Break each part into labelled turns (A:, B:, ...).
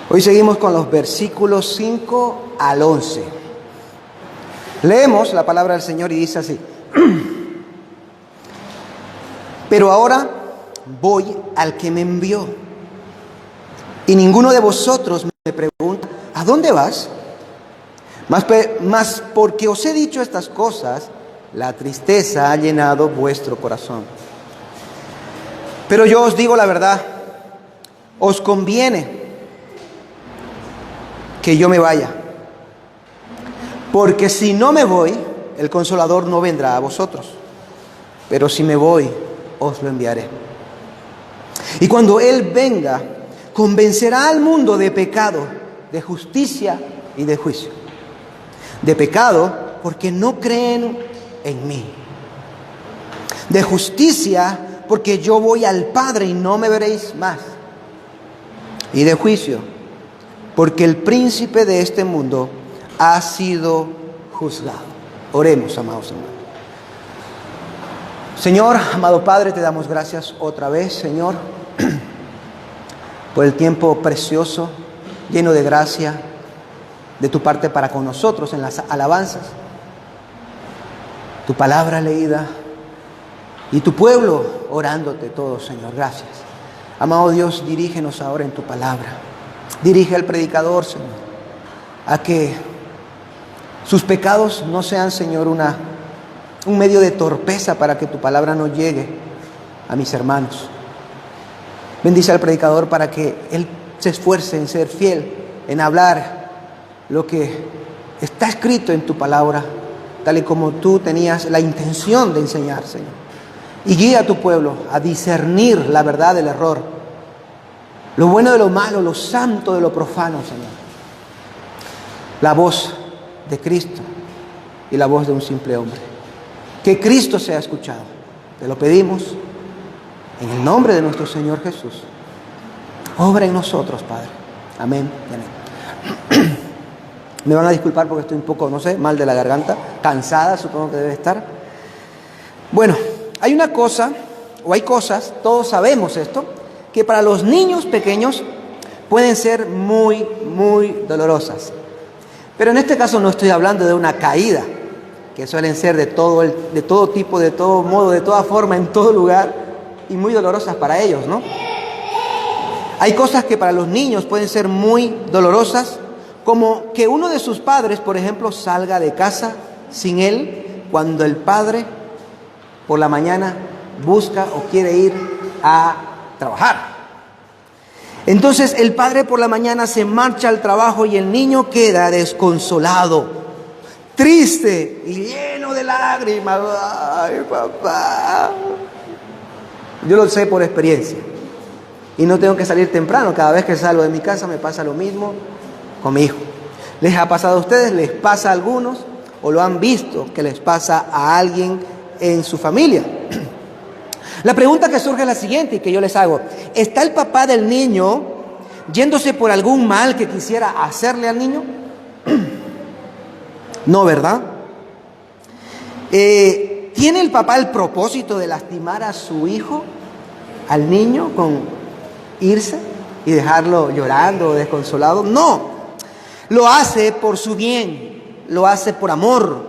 A: Hoy seguimos con los versículos 5 al 11. Leemos la palabra del Señor y dice así: Pero ahora voy al que me envió, y ninguno de vosotros me pregunta: ¿a dónde vas? Mas porque os he dicho estas cosas, la tristeza ha llenado vuestro corazón. Pero yo os digo la verdad, os conviene que yo me vaya, porque si no me voy, el Consolador no vendrá a vosotros, pero si me voy, os lo enviaré. Y cuando Él venga, convencerá al mundo de pecado, de justicia y de juicio. De pecado, porque no creen en mí. De justicia, porque yo voy al Padre y no me veréis más. Y de juicio, porque el príncipe de este mundo ha sido juzgado. Oremos, amados hermanos. Señor, amado Padre, te damos gracias otra vez, Señor, por el tiempo precioso, lleno de gracia de tu parte para con nosotros en las alabanzas, tu palabra leída y tu pueblo orándote todo, Señor. Gracias. Amado Dios, dirígenos ahora en tu palabra. Dirige al predicador, Señor, a que sus pecados no sean, Señor, un medio de torpeza para que tu palabra no llegue a mis hermanos. Bendice al predicador para que él se esfuerce en ser fiel, en hablar lo que está escrito en tu palabra, tal y como tú tenías la intención de enseñar, Señor. Y guía a tu pueblo a discernir la verdad del error, lo bueno de lo malo, lo santo de lo profano, Señor. La voz de Cristo y la voz de un simple hombre. Que Cristo sea escuchado. Te lo pedimos en el nombre de nuestro Señor Jesús. Obra en nosotros, Padre. Amén y amén. Me van a disculpar porque estoy un poco, no sé, mal de la garganta, cansada, supongo que debe estar. Bueno, hay una cosa, o hay cosas, todos sabemos esto, que para los niños pequeños pueden ser muy, muy dolorosas. Pero en este caso no estoy hablando de una caída, que suelen ser de todo tipo, de todo modo, de toda forma, en todo lugar, y muy dolorosas para ellos, ¿no? Hay cosas que para los niños pueden ser muy dolorosas, como que uno de sus padres, por ejemplo, salga de casa sin él, cuando el padre por la mañana busca o quiere ir a trabajar. Entonces el padre por la mañana se marcha al trabajo y el niño queda desconsolado, triste y lleno de lágrimas. Ay, papá. Yo lo sé por experiencia y no tengo que salir temprano. Cada vez que salgo de mi casa me pasa lo mismo con mi hijo. ¿Les ha pasado a ustedes? ¿Les pasa a algunos? ¿O lo han visto que les pasa a alguien en su familia? La pregunta que surge es la siguiente y que yo les hago: ¿está el papá del niño yéndose por algún mal que quisiera hacerle al niño? No, ¿verdad? ¿Tiene el papá el propósito de lastimar a su hijo, al niño, con irse y dejarlo llorando o desconsolado? No, lo hace por su bien, lo hace por amor,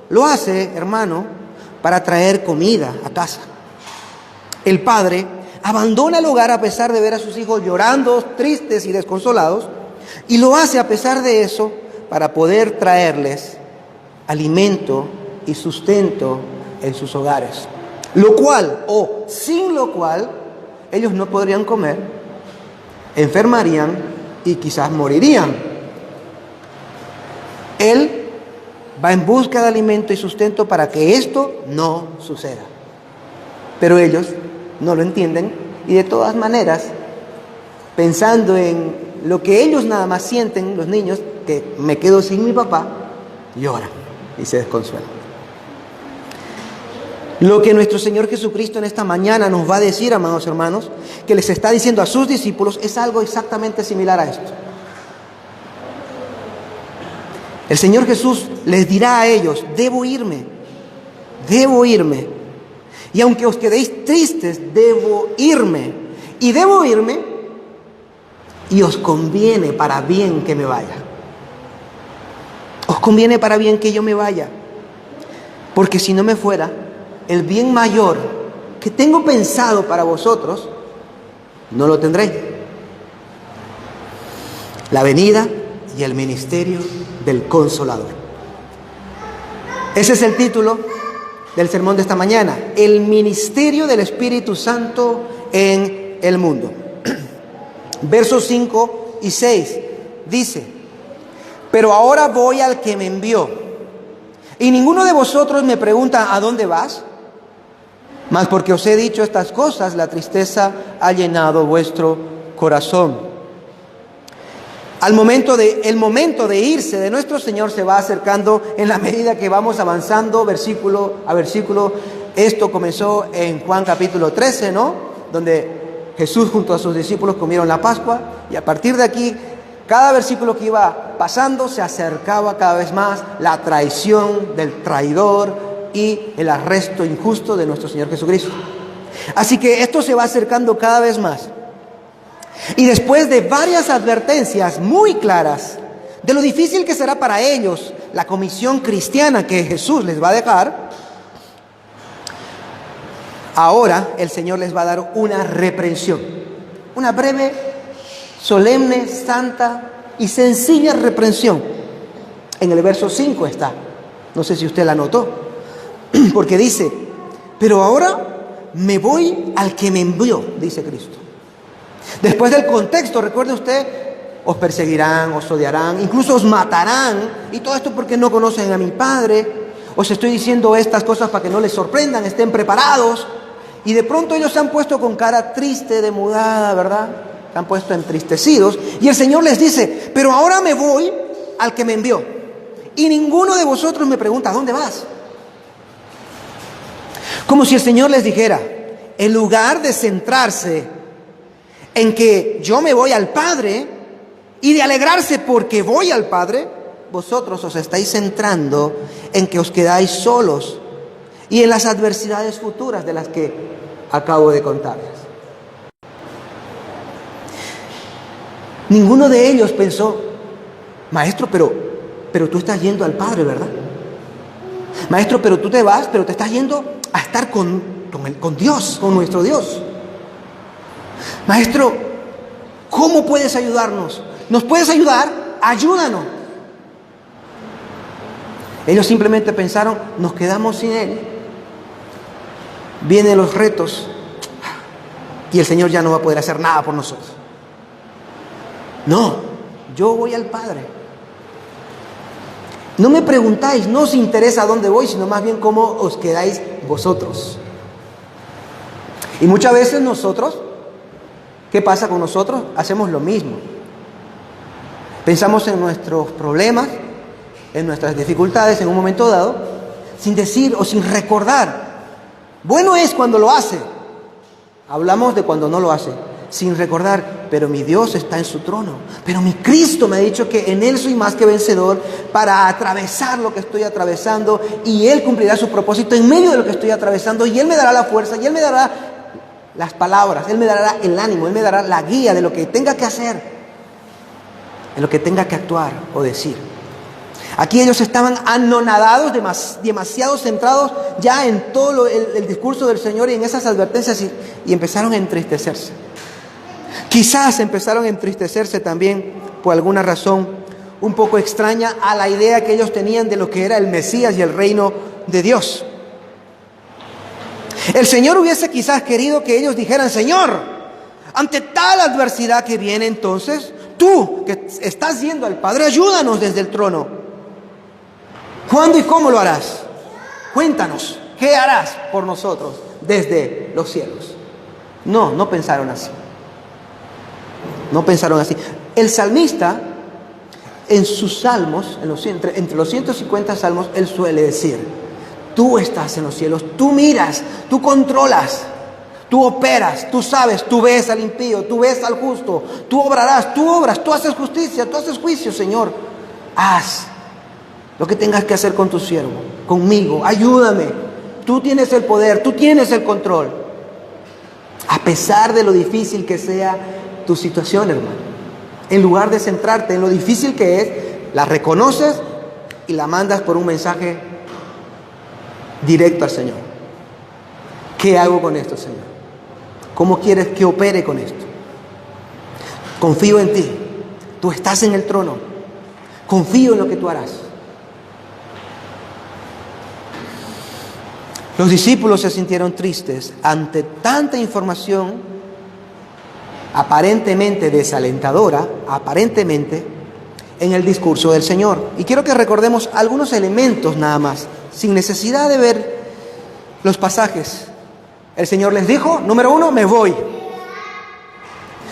A: lo hace, hermano, para traer comida a casa. El padre abandona el hogar a pesar de ver a sus hijos llorando, tristes y desconsolados, y lo hace a pesar de eso para poder traerles alimento y sustento en sus hogares, lo cual, o sin lo cual, ellos no podrían comer, enfermarían y quizás morirían. Él va en busca de alimento y sustento para que esto no suceda. Pero ellos no lo entienden y de todas maneras, pensando en lo que ellos nada más sienten, los niños, que me quedo sin mi papá, lloran y se desconsuelan. Lo que nuestro Señor Jesucristo en esta mañana nos va a decir, amados hermanos, que les está diciendo a sus discípulos, es algo exactamente similar a esto. El Señor Jesús les dirá a ellos: debo irme. Y aunque os quedéis tristes, debo irme. Y debo irme, y os conviene para bien que me vaya. Os conviene para bien que yo me vaya. Porque si no me fuera, el bien mayor que tengo pensado para vosotros, no lo tendré. La venida y el ministerio del Consolador. Ese es el título del sermón de esta mañana. El ministerio del Espíritu Santo en el mundo. Versos 5 y 6 dice: pero ahora voy al que me envió, y ninguno de vosotros me pregunta: ¿a dónde vas? Mas porque os he dicho estas cosas, la tristeza ha llenado vuestro corazón. El momento de irse de nuestro Señor se va acercando en la medida que vamos avanzando versículo a versículo. Esto comenzó en Juan capítulo 13, ¿no? Donde Jesús junto a sus discípulos comieron la Pascua, y a partir de aquí, cada versículo que iba pasando se acercaba cada vez más la traición del traidor y el arresto injusto de nuestro Señor Jesucristo. Así que esto se va acercando cada vez más. Y después de varias advertencias muy claras de lo difícil que será para ellos la comisión cristiana que Jesús les va a dejar, ahora el Señor les va a dar una reprensión. Una breve, solemne, santa y sencilla reprensión. En el verso 5 está. No sé si usted la notó. Porque dice: pero ahora me voy al que me envió, dice Cristo. Después del contexto, recuerde usted, os perseguirán, os odiarán, incluso os matarán, y todo esto porque no conocen a mi Padre. Os estoy diciendo estas cosas para que no les sorprendan, estén preparados. Y de pronto ellos se han puesto con cara triste, demudada, ¿verdad? Se han puesto entristecidos, y el Señor les dice: pero ahora me voy al que me envió, y ninguno de vosotros me pregunta: ¿a dónde vas? Como si el Señor les dijera: en lugar de centrarse en que yo me voy al Padre y de alegrarse porque voy al Padre, vosotros os estáis centrando en que os quedáis solos y en las adversidades futuras de las que acabo de contarles. Ninguno de ellos pensó: maestro, pero tú estás yendo al Padre, ¿verdad? Maestro, pero tú te vas, pero te estás yendo a estar con Dios, con nuestro Dios. Maestro, ¿cómo puedes ayudarnos? ¿Nos puedes ayudar? Ayúdanos. Ellos simplemente pensaron: nos quedamos sin Él, vienen los retos y el Señor ya no va a poder hacer nada por nosotros. No, yo voy al Padre. No me preguntáis, no os interesa a dónde voy, sino más bien cómo os quedáis vosotros. Y muchas veces nosotros, ¿qué pasa con nosotros? Hacemos lo mismo. Pensamos en nuestros problemas, en nuestras dificultades en un momento dado, sin decir o sin recordar. Bueno es cuando lo hace. Hablamos de cuando no lo hace, sin recordar: pero mi Dios está en su trono, pero mi Cristo me ha dicho que en Él soy más que vencedor para atravesar lo que estoy atravesando, y Él cumplirá su propósito en medio de lo que estoy atravesando, y Él me dará la fuerza, y Él me dará las palabras, Él me dará el ánimo, Él me dará la guía de lo que tenga que hacer, en lo que tenga que actuar o decir. Aquí ellos estaban anonadados, demasiado centrados ya en todo el discurso del Señor y en esas advertencias, y empezaron a entristecerse. Quizás empezaron a entristecerse también por alguna razón un poco extraña a la idea que ellos tenían de lo que era el Mesías y el reino de Dios. El Señor hubiese quizás querido que ellos dijeran: Señor, ante tal adversidad que viene, entonces tú que estás yendo al Padre, ayúdanos desde el trono. ¿Cuándo y cómo lo harás? Cuéntanos, ¿qué harás por nosotros desde los cielos? No pensaron así. No pensaron así. El salmista, en sus salmos, entre los 150 salmos, él suele decir: tú estás en los cielos, tú miras, tú controlas, tú operas, tú sabes, tú ves al impío, tú ves al justo, tú obrarás, tú obras, tú haces justicia, tú haces juicio, Señor. Haz lo que tengas que hacer con tu siervo, conmigo, ayúdame. Tú tienes el poder, tú tienes el control. A pesar de lo difícil que sea tu situación, hermano. En lugar de centrarte en lo difícil que es, la reconoces y la mandas por un mensaje directo al Señor. ¿Qué hago con esto, Señor? ¿Cómo quieres que opere con esto? Confío en ti. Tú estás en el trono. Confío en lo que tú harás. Los discípulos se sintieron tristes ante tanta información aparentemente desalentadora, aparentemente, en el discurso del Señor. Y quiero que recordemos algunos elementos nada más, sin necesidad de ver los pasajes. El Señor les dijo, número 1, me voy.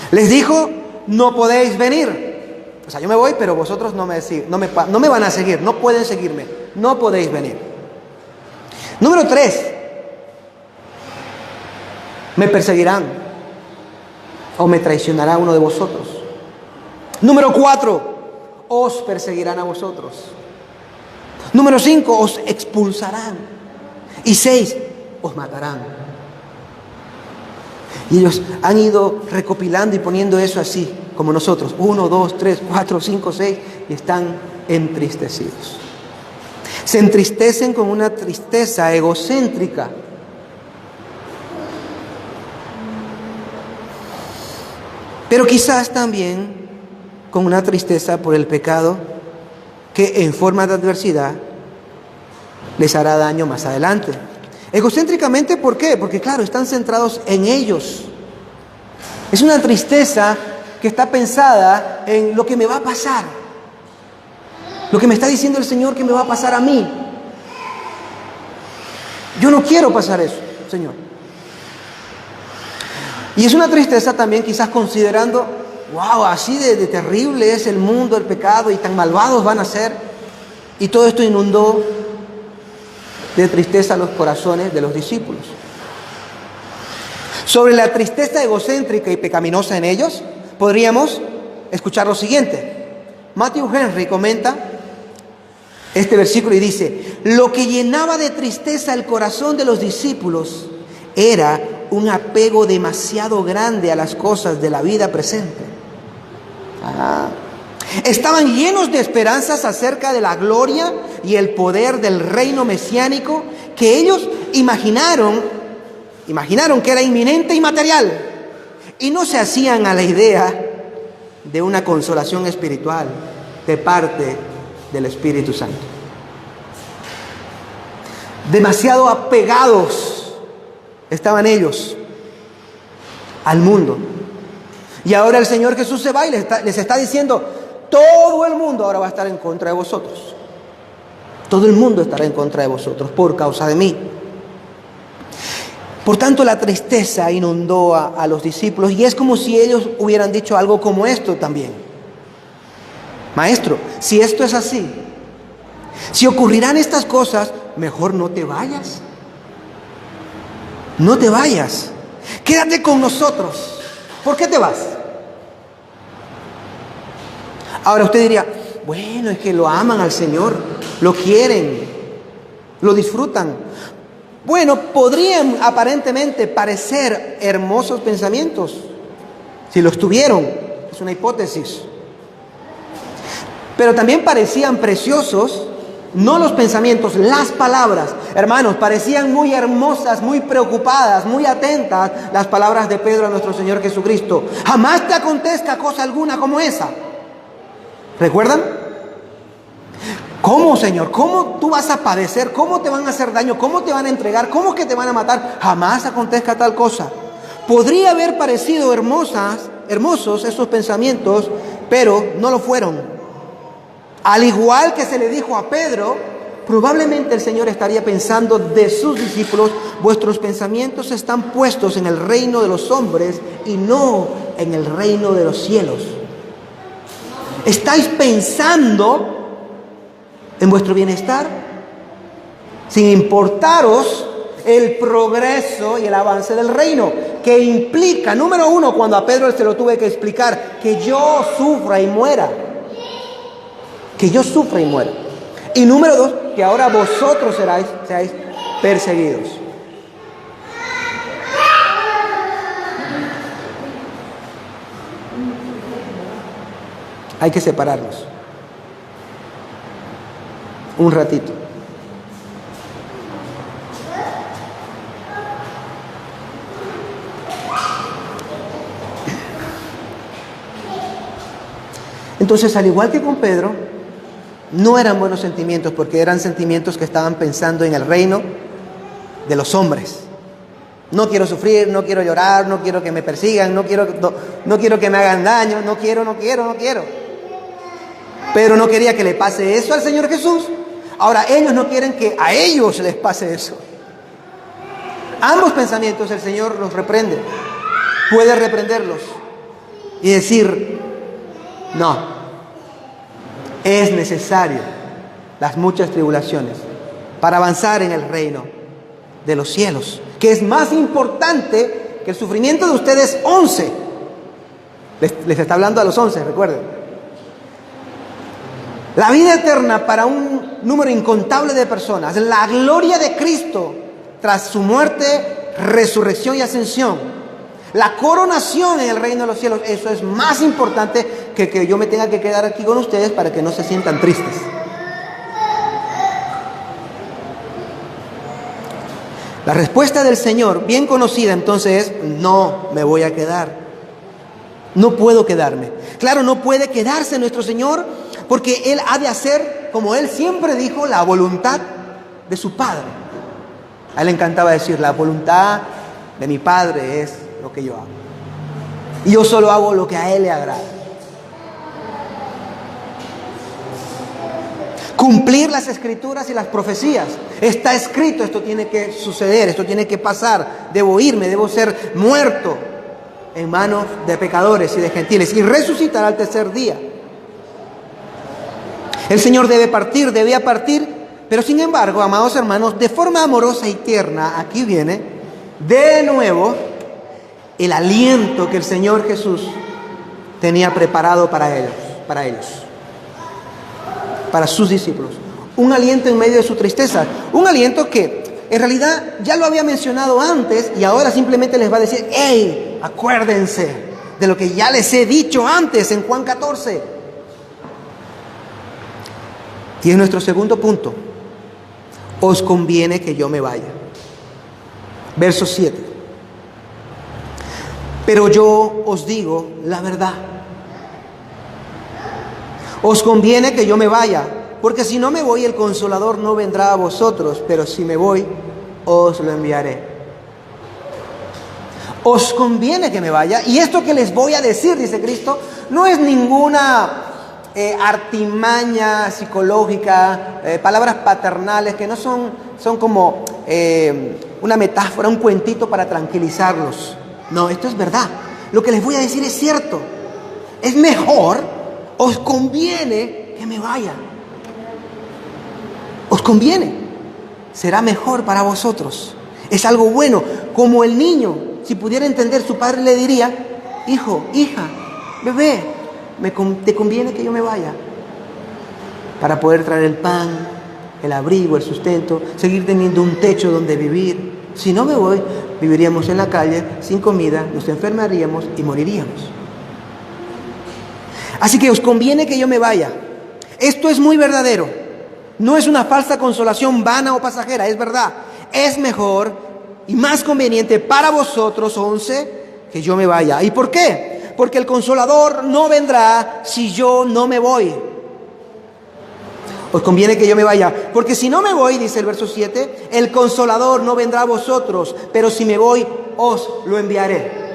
A: Les dijo, no podéis venir. O sea, yo me voy, pero vosotros no me van a seguir, no pueden seguirme, no podéis venir. Número 3, me perseguirán o me traicionará uno de vosotros. Número 4, os perseguirán a vosotros. Número 5, os expulsarán. Y 6, os matarán. Y ellos han ido recopilando y poniendo eso así, como nosotros. 1, 2, 3, 4, 5, 6, y están entristecidos. Se entristecen con una tristeza egocéntrica. Pero quizás también con una tristeza por el pecado que en forma de adversidad les hará daño más adelante. Egocéntricamente, ¿por qué? Porque claro, están centrados en ellos. Es una tristeza que está pensada en lo que me va a pasar. Lo que me está diciendo el Señor que me va a pasar a mí. Yo no quiero pasar eso, Señor. Y es una tristeza también quizás considerando, wow, así de terrible es el mundo, el pecado, y tan malvados van a ser. Y todo esto inundó de tristeza los corazones de los discípulos. Sobre la tristeza egocéntrica y pecaminosa en ellos, podríamos escuchar lo siguiente. Matthew Henry comenta este versículo y dice, lo que llenaba de tristeza el corazón de los discípulos era un apego demasiado grande a las cosas de la vida presente. Estaban llenos de esperanzas acerca de la gloria y el poder del reino mesiánico que ellos imaginaron que era inminente y material, y no se hacían a la idea de una consolación espiritual de parte del Espíritu Santo. Demasiado apegados estaban ellos al mundo. Y ahora el Señor Jesús se va y les está diciendo, todo el mundo ahora va a estar en contra de vosotros. Todo el mundo estará en contra de vosotros por causa de mí. Por tanto, la tristeza inundó a los discípulos, y es como si ellos hubieran dicho algo como esto también. Maestro, si esto es así, si ocurrirán estas cosas, mejor no te vayas. No te vayas. Quédate con nosotros. ¿Por qué te vas? Ahora usted diría, bueno, es que lo aman al Señor, lo quieren, lo disfrutan. Bueno, podrían aparentemente parecer hermosos pensamientos, si los tuvieron, es una hipótesis. Pero también parecían preciosos, no los pensamientos, las palabras. Hermanos, parecían muy hermosas, muy preocupadas, muy atentas las palabras de Pedro a nuestro Señor Jesucristo. Jamás te acontezca cosa alguna como esa. ¿Recuerdan? ¿Cómo, Señor? ¿Cómo tú vas a padecer? ¿Cómo te van a hacer daño? ¿Cómo te van a entregar? ¿Cómo que te van a matar? Jamás acontezca tal cosa. Podría haber parecido hermosos esos pensamientos, pero no lo fueron. Al igual que se le dijo a Pedro, probablemente el Señor estaría pensando de sus discípulos, vuestros pensamientos están puestos en el reino de los hombres y no en el reino de los cielos. ¿Estáis pensando en vuestro bienestar, sin importaros el progreso y el avance del reino, que implica, número 1, cuando a Pedro se lo tuve que explicar, que yo sufra y muera? Que yo sufra y muera. Y número 2, que ahora vosotros seáis perseguidos. Hay que separarlos un ratito. Entonces, al igual que con Pedro, no eran buenos sentimientos, porque eran sentimientos que estaban pensando en el reino de los hombres. No quiero sufrir, no quiero llorar, no quiero que me persigan, no quiero que me hagan daño, no quiero. Pedro no quería que le pase eso al Señor Jesús. Ahora, ellos no quieren que a ellos les pase eso. Ambos pensamientos el Señor los reprende. Puede reprenderlos y decir: no, es necesario las muchas tribulaciones para avanzar en el reino de los cielos, que es más importante que el sufrimiento de ustedes 11. Les está hablando a los 11, recuerden. La vida eterna para un número incontable de personas, la gloria de Cristo tras su muerte, resurrección y ascensión, la coronación en el reino de los cielos, eso es más importante que yo me tenga que quedar aquí con ustedes para que no se sientan tristes. La respuesta del Señor, bien conocida entonces, es: no me voy a quedar. No puedo quedarme. Claro, no puede quedarse nuestro Señor, porque Él ha de hacer, como Él siempre dijo, la voluntad de su Padre. A Él le encantaba decir: la voluntad de mi Padre es lo que yo hago. Y yo solo hago lo que a Él le agrada. Cumplir las escrituras y las profecías. Está escrito, esto tiene que suceder, esto tiene que pasar. Debo irme, debo ser muerto en manos de pecadores y de gentiles y resucitar al tercer día. El Señor debía partir, pero sin embargo, amados hermanos, de forma amorosa y tierna, aquí viene de nuevo el aliento que el Señor Jesús tenía preparado para ellos, para sus discípulos. Un aliento en medio de su tristeza, un aliento que en realidad ya lo había mencionado antes y ahora simplemente les va a decir: ¡hey! Acuérdense de lo que ya les he dicho antes en Juan 14. Y en nuestro segundo punto: os conviene que yo me vaya. Verso 7. Pero yo os digo la verdad. Os conviene que yo me vaya, porque si no me voy, el Consolador no vendrá a vosotros, pero si me voy, os lo enviaré. Os conviene que me vaya, y esto que les voy a decir, dice Cristo, no es ninguna artimaña psicológica, palabras paternales que no son como una metáfora, un cuentito para tranquilizarlos. No, esto es verdad. Lo que les voy a decir es cierto. Es mejor, os conviene que me vaya. Os conviene. Será mejor para vosotros. Es algo bueno. Como el niño, si pudiera entender, su padre le diría: hijo, hija, bebé, te conviene que yo me vaya para poder traer el pan, el abrigo, el sustento, seguir teniendo un techo donde vivir. Si no me voy, viviríamos en la calle sin comida, nos enfermaríamos y moriríamos. Así que os conviene que yo me vaya. Esto es muy verdadero. No es una falsa consolación vana o pasajera, es verdad. Es mejor y más conveniente para vosotros, 11, que yo me vaya. ¿Y por qué? Porque el Consolador no vendrá si yo no me voy. Os conviene que yo me vaya, porque si no me voy, dice el verso 7, el Consolador no vendrá a vosotros, pero si me voy, os lo enviaré.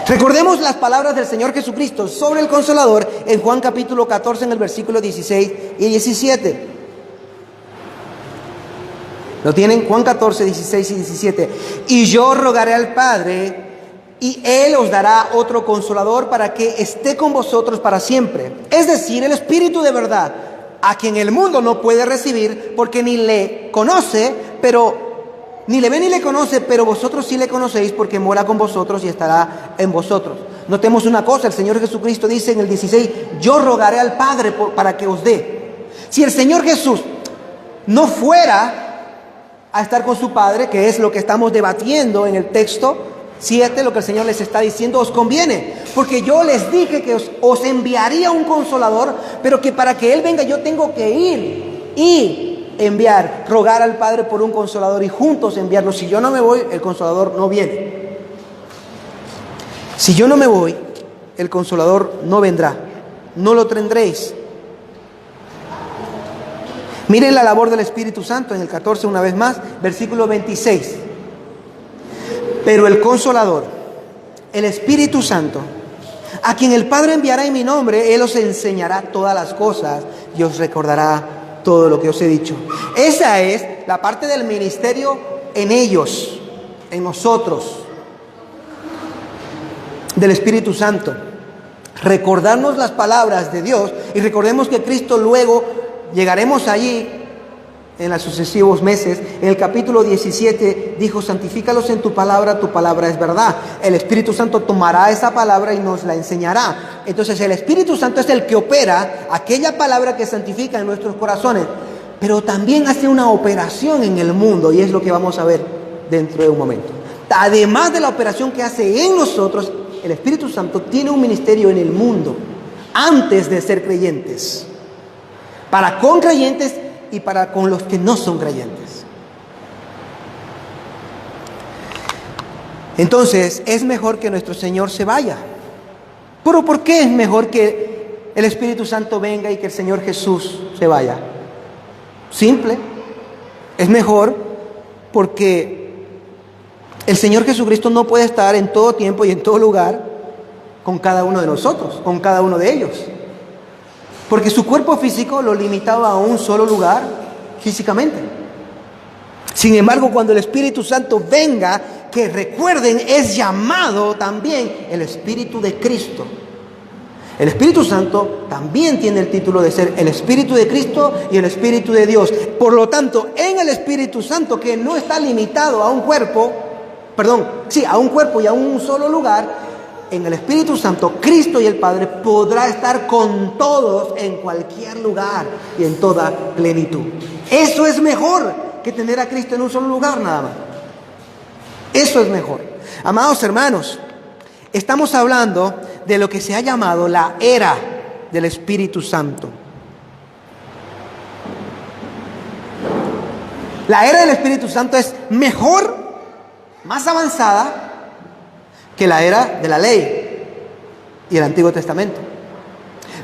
A: Recordemos las palabras del Señor Jesucristo sobre el Consolador en Juan capítulo 14, en el versículo 16 y 17. ¿Lo tienen? Juan 14, 16 y 17. Y yo rogaré al Padre, y Él os dará otro Consolador para que esté con vosotros para siempre. Es decir, el Espíritu de verdad, a quien el mundo no puede recibir porque ni le conoce, ni le ve ni le conoce, pero vosotros sí le conocéis porque mora con vosotros y estará en vosotros. Notemos una cosa, el Señor Jesucristo dice en el 16, yo rogaré al Padre para que os dé. Si el Señor Jesús no fuera a estar con su Padre, que es lo que estamos debatiendo en el texto 7, lo que el Señor les está diciendo, os conviene, porque yo les dije que os enviaría un consolador, pero que para que Él venga yo tengo que ir y enviar, rogar al Padre por un consolador y juntos enviarlo. Si yo no me voy, el consolador no viene. Si yo no me voy, el consolador no vendrá, no lo tendréis. Miren la labor del Espíritu Santo en el 14 una vez más, versículo 26. Pero el Consolador, el Espíritu Santo, a quien el Padre enviará en mi nombre, Él os enseñará todas las cosas y os recordará todo lo que os he dicho. Esa es la parte del ministerio en ellos, en nosotros, del Espíritu Santo. Recordarnos las palabras de Dios y recordemos que Cristo luego, llegaremos allí en los sucesivos meses. En el capítulo 17 dijo: santifícalos en tu palabra es verdad. El Espíritu Santo tomará esa palabra y nos la enseñará. Entonces el Espíritu Santo es el que opera aquella palabra que santifica en nuestros corazones, pero también hace una operación en el mundo, y es lo que vamos a ver dentro de un momento. Además de la operación que hace en nosotros, el Espíritu Santo tiene un ministerio en el mundo antes de ser creyentes, para con creyentes y para con los que no son creyentes. Entonces, es mejor que nuestro Señor se vaya. ¿Pero por qué es mejor que el Espíritu Santo venga y que el Señor Jesús se vaya? Simple. Es mejor porque el Señor Jesucristo no puede estar en todo tiempo y en todo lugar con cada uno de nosotros, con cada uno de ellos. Porque su cuerpo físico lo limitaba a un solo lugar físicamente. Sin embargo, cuando el Espíritu Santo venga, que recuerden, es llamado también el Espíritu de Cristo. El Espíritu Santo también tiene el título de ser el Espíritu de Cristo y el Espíritu de Dios. Por lo tanto, en el Espíritu Santo, que no está limitado a un cuerpo, a un cuerpo y a un solo lugar, en el Espíritu Santo, Cristo y el Padre podrá estar con todos en cualquier lugar y en toda plenitud. Eso es mejor que tener a Cristo en un solo lugar nada más. Eso es mejor. Amados hermanos, estamos hablando de lo que se ha llamado la era del Espíritu Santo. La era del Espíritu Santo es mejor, más avanzada que la era de la ley y el Antiguo Testamento.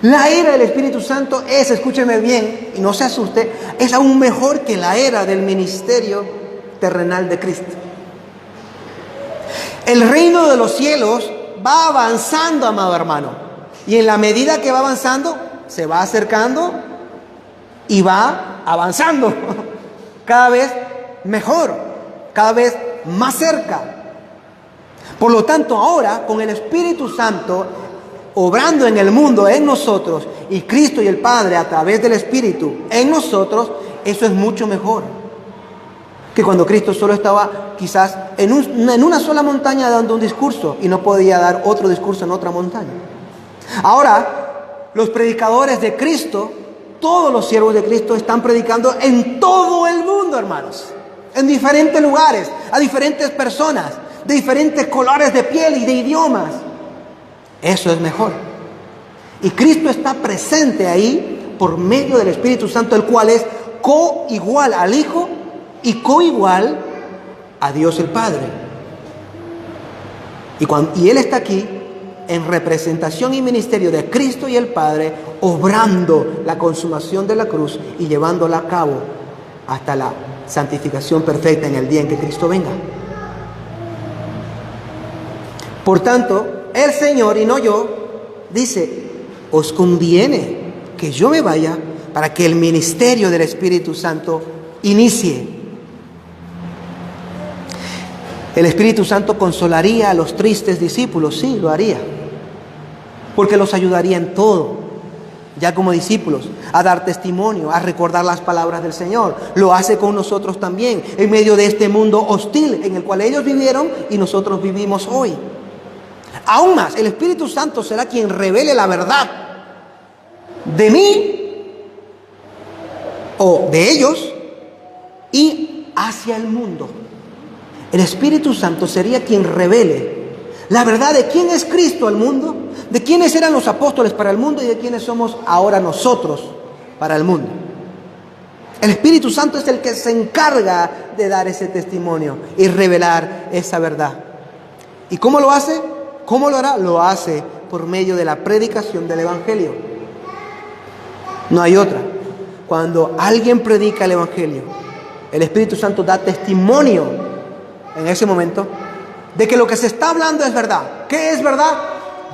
A: La era del Espíritu Santo es, escúcheme bien y no se asuste, es aún mejor que la era del ministerio terrenal de Cristo. El reino de los cielos va avanzando, amado hermano, y en la medida que va avanzando, se va acercando y va avanzando cada vez mejor, cada vez más cerca. Por lo tanto, ahora, con el Espíritu Santo obrando en el mundo, en nosotros, y Cristo y el Padre a través del Espíritu en nosotros, eso es mucho mejor que cuando Cristo solo estaba quizás en una sola montaña dando un discurso y no podía dar otro discurso en otra montaña. Ahora, los predicadores de Cristo, todos los siervos de Cristo están predicando en todo el mundo, hermanos, en diferentes lugares, a diferentes personas, de diferentes colores de piel y de idiomas. Eso es mejor. Y Cristo está presente ahí por medio del Espíritu Santo, el cual es coigual al Hijo y coigual a Dios el Padre. Y Él está aquí en representación y ministerio de Cristo y el Padre, obrando la consumación de la cruz y llevándola a cabo hasta la santificación perfecta en el día en que Cristo venga. Por tanto, el Señor y no yo dice: os conviene que yo me vaya para que el ministerio del Espíritu Santo inicie. El Espíritu Santo consolaría a los tristes discípulos, sí, lo haría, porque los ayudaría en todo, ya como discípulos, a dar testimonio, a recordar las palabras del Señor. Lo hace con nosotros también, en medio de este mundo hostil en el cual ellos vivieron y nosotros vivimos hoy. Aún más, el Espíritu Santo será quien revele la verdad de mí o de ellos y hacia el mundo. El Espíritu Santo sería quien revele la verdad de quién es Cristo al mundo, de quiénes eran los apóstoles para el mundo y de quiénes somos ahora nosotros para el mundo. El Espíritu Santo es el que se encarga de dar ese testimonio y revelar esa verdad. ¿Y cómo lo hace? ¿Cómo lo hará? Lo hace por medio de la predicación del Evangelio. No hay otra. Cuando alguien predica el Evangelio, el Espíritu Santo da testimonio en ese momento de que lo que se está hablando es verdad. ¿Qué es verdad?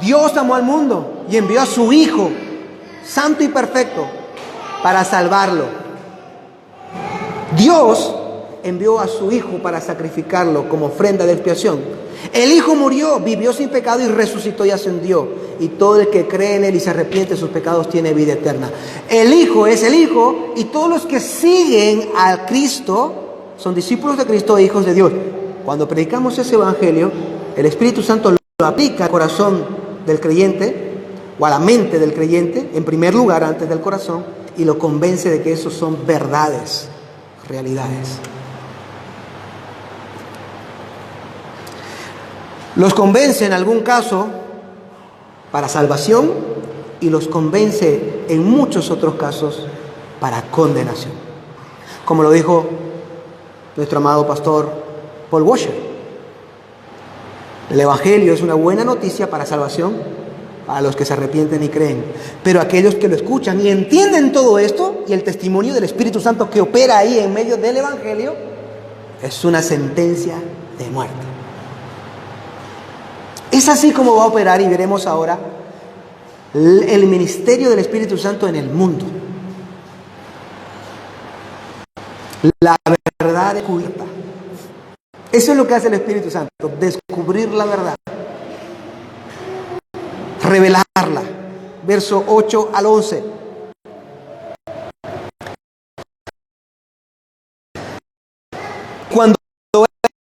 A: Dios amó al mundo y envió a su Hijo, santo y perfecto, para salvarlo. Dios envió a su Hijo para sacrificarlo como ofrenda de expiación. El Hijo murió, vivió sin pecado y resucitó y ascendió. Y todo el que cree en Él y se arrepiente de sus pecados tiene vida eterna. El Hijo es el Hijo y todos los que siguen a Cristo son discípulos de Cristo e hijos de Dios. Cuando predicamos ese Evangelio, el Espíritu Santo lo aplica al corazón del creyente o a la mente del creyente, en primer lugar antes del corazón, y lo convence de que esos son verdades, realidades. Los convence en algún caso para salvación y los convence en muchos otros casos para condenación. Como lo dijo nuestro amado pastor Paul Washer. El Evangelio es una buena noticia para salvación para los que se arrepienten y creen. Pero aquellos que lo escuchan y entienden todo esto y el testimonio del Espíritu Santo que opera ahí en medio del Evangelio es una sentencia de muerte. Es así como va a operar y veremos ahora el ministerio del Espíritu Santo en el mundo. La verdad descubierta. Eso es lo que hace el Espíritu Santo, descubrir la verdad, revelarla. Verso 8 al 11. Cuando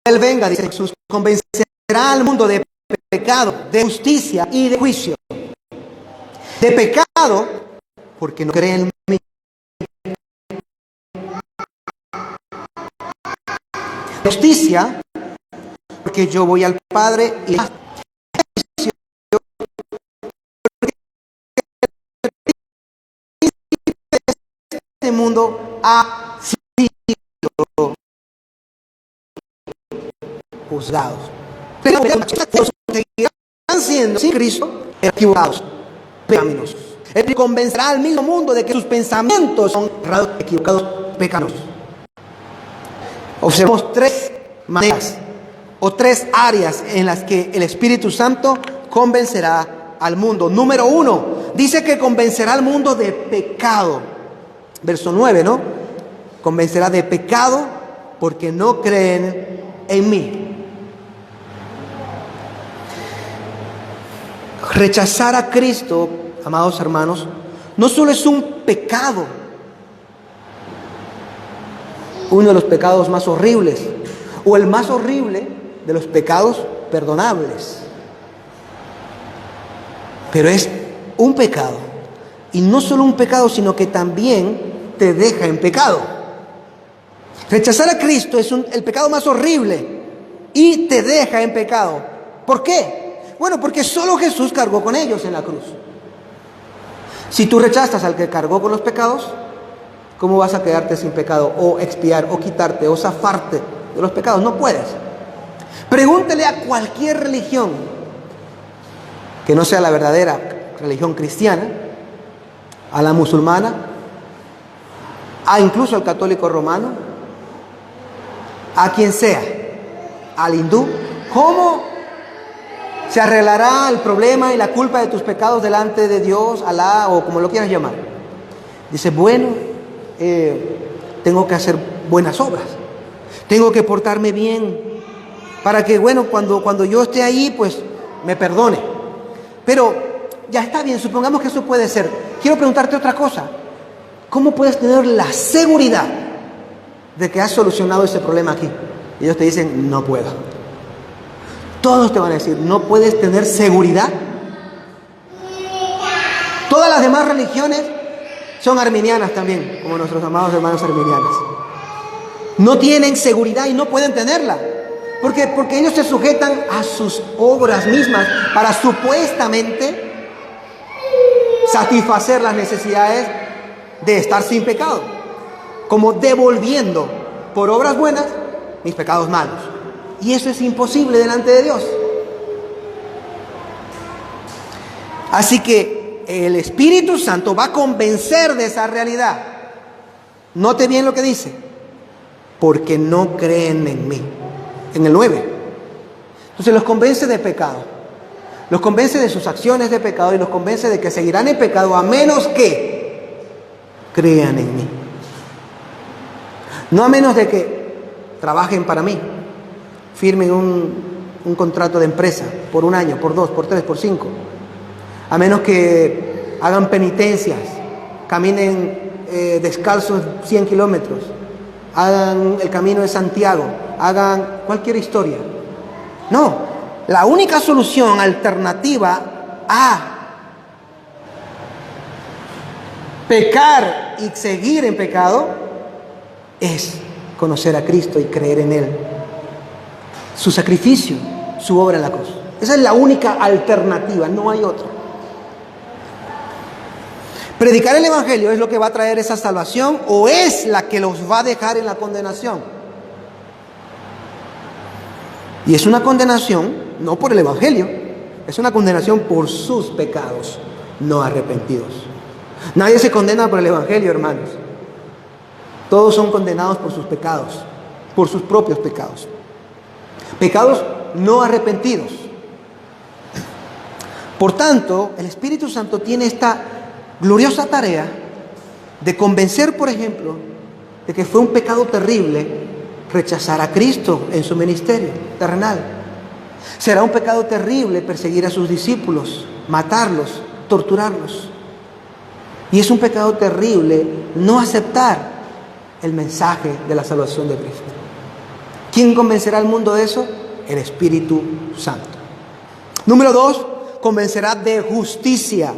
A: Él venga, dice Jesús, convencerá al mundo de pecado, de justicia y de juicio. De pecado, porque no creen en mí. Justicia, porque yo voy al Padre y este mundo ha sido juzgados. Pero seguirán siendo sin Cristo equivocados, pecaminosos. Él convencerá al mismo mundo de que sus pensamientos son errados, equivocados, pecaminosos. Observamos tres maneras o tres áreas en las que el Espíritu Santo convencerá al mundo. Número 1, dice que convencerá al mundo de pecado. Verso 9, ¿no? Convencerá de pecado porque no creen en mí. Rechazar a Cristo, amados hermanos, no solo es un pecado, uno de los pecados más horribles, o el más horrible de los pecados perdonables. Pero es un pecado, y no solo un pecado, sino que también te deja en pecado. Rechazar a Cristo es el pecado más horrible y te deja en pecado. ¿Por qué? Bueno, porque solo Jesús cargó con ellos en la cruz. Si tú rechazas al que cargó con los pecados, ¿cómo vas a quedarte sin pecado o expiar o quitarte o zafarte de los pecados? No puedes. Pregúntele a cualquier religión que no sea la verdadera religión cristiana, a la musulmana, a incluso al católico romano, a quien sea, al hindú, ¿cómo se arreglará el problema y la culpa de tus pecados delante de Dios, Alá o como lo quieras llamar? Dice, bueno, tengo que hacer buenas obras, tengo que portarme bien para que, bueno, cuando yo esté ahí, pues me perdone. Pero ya está bien, supongamos que eso puede ser. Quiero preguntarte otra cosa. ¿Cómo puedes tener la seguridad de que has solucionado ese problema aquí? Y ellos te dicen, no puedo. Todos te van a decir, no puedes tener seguridad. Todas las demás religiones son arminianas también, como nuestros amados hermanos arminianos. No tienen seguridad y no pueden tenerla. Porque ellos se sujetan a sus obras mismas para supuestamente satisfacer las necesidades de estar sin pecado, como devolviendo por obras buenas mis pecados malos. Y eso es imposible delante de Dios. Así que el Espíritu Santo va a convencer de esa realidad. Note bien lo que dice: porque no creen en mí. En el 9. Entonces los convence de pecado, los convence de sus acciones de pecado y los convence de que seguirán en pecado a menos que crean en mí. No a menos de que trabajen para mí, firmen un contrato de empresa por 1 año, por 2, por 3, por 5. A menos que hagan penitencias, caminen descalzos 100 kilómetros, hagan el camino de Santiago, hagan cualquier historia. No, la única solución alternativa a pecar y seguir en pecado es conocer a Cristo y creer en Él, su sacrificio, su obra en la cruz. Esa es la única alternativa, no hay otra. Predicar el Evangelio es lo que va a traer esa salvación, o es la que los va a dejar en la condenación. Y es una condenación no por el Evangelio, es una condenación por sus pecados no arrepentidos. Nadie se condena por el Evangelio, hermanos. Todos son condenados por sus pecados, por sus propios pecados. Pecados no arrepentidos. Por tanto, el Espíritu Santo tiene esta gloriosa tarea de convencer, por ejemplo, de que fue un pecado terrible rechazar a Cristo en su ministerio terrenal. Será un pecado terrible perseguir a sus discípulos, matarlos, torturarlos. Y es un pecado terrible no aceptar el mensaje de la salvación de Cristo. ¿Quién convencerá al mundo de eso? El Espíritu Santo. Número 2, convencerá de justicia.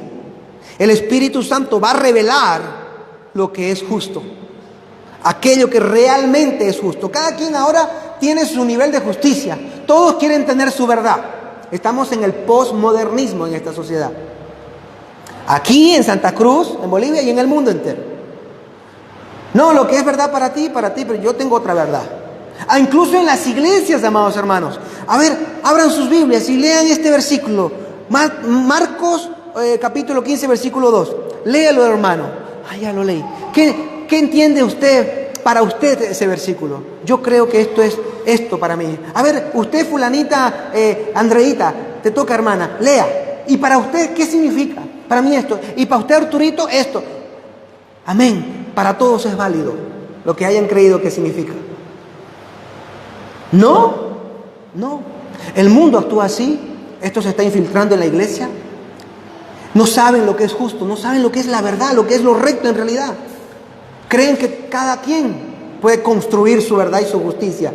A: El Espíritu Santo va a revelar lo que es justo, aquello que realmente es justo. Cada quien ahora tiene su nivel de justicia. Todos quieren tener su verdad. Estamos en el posmodernismo en esta sociedad. Aquí en Santa Cruz, en Bolivia y en el mundo entero. No, lo que es verdad para ti, pero yo tengo otra verdad. Incluso en las iglesias, amados hermanos. A ver, abran sus Biblias y lean este versículo. Marcos capítulo 15, versículo 2. Léalo, hermano. Ya lo leí. ¿Qué entiende usted, para usted, ese versículo? Yo creo que esto es esto para mí. A ver, usted, fulanita, Andreita, te toca, hermana, lea. ¿Y para usted qué significa? Para mí esto. Y para usted, Arturito, esto. Amén. Para todos es válido lo que hayan creído que significa. No. El mundo actúa así. Esto se está infiltrando en la iglesia. No saben lo que es justo, no saben lo que es la verdad, lo que es lo recto en realidad. Creen que cada quien puede construir su verdad y su justicia.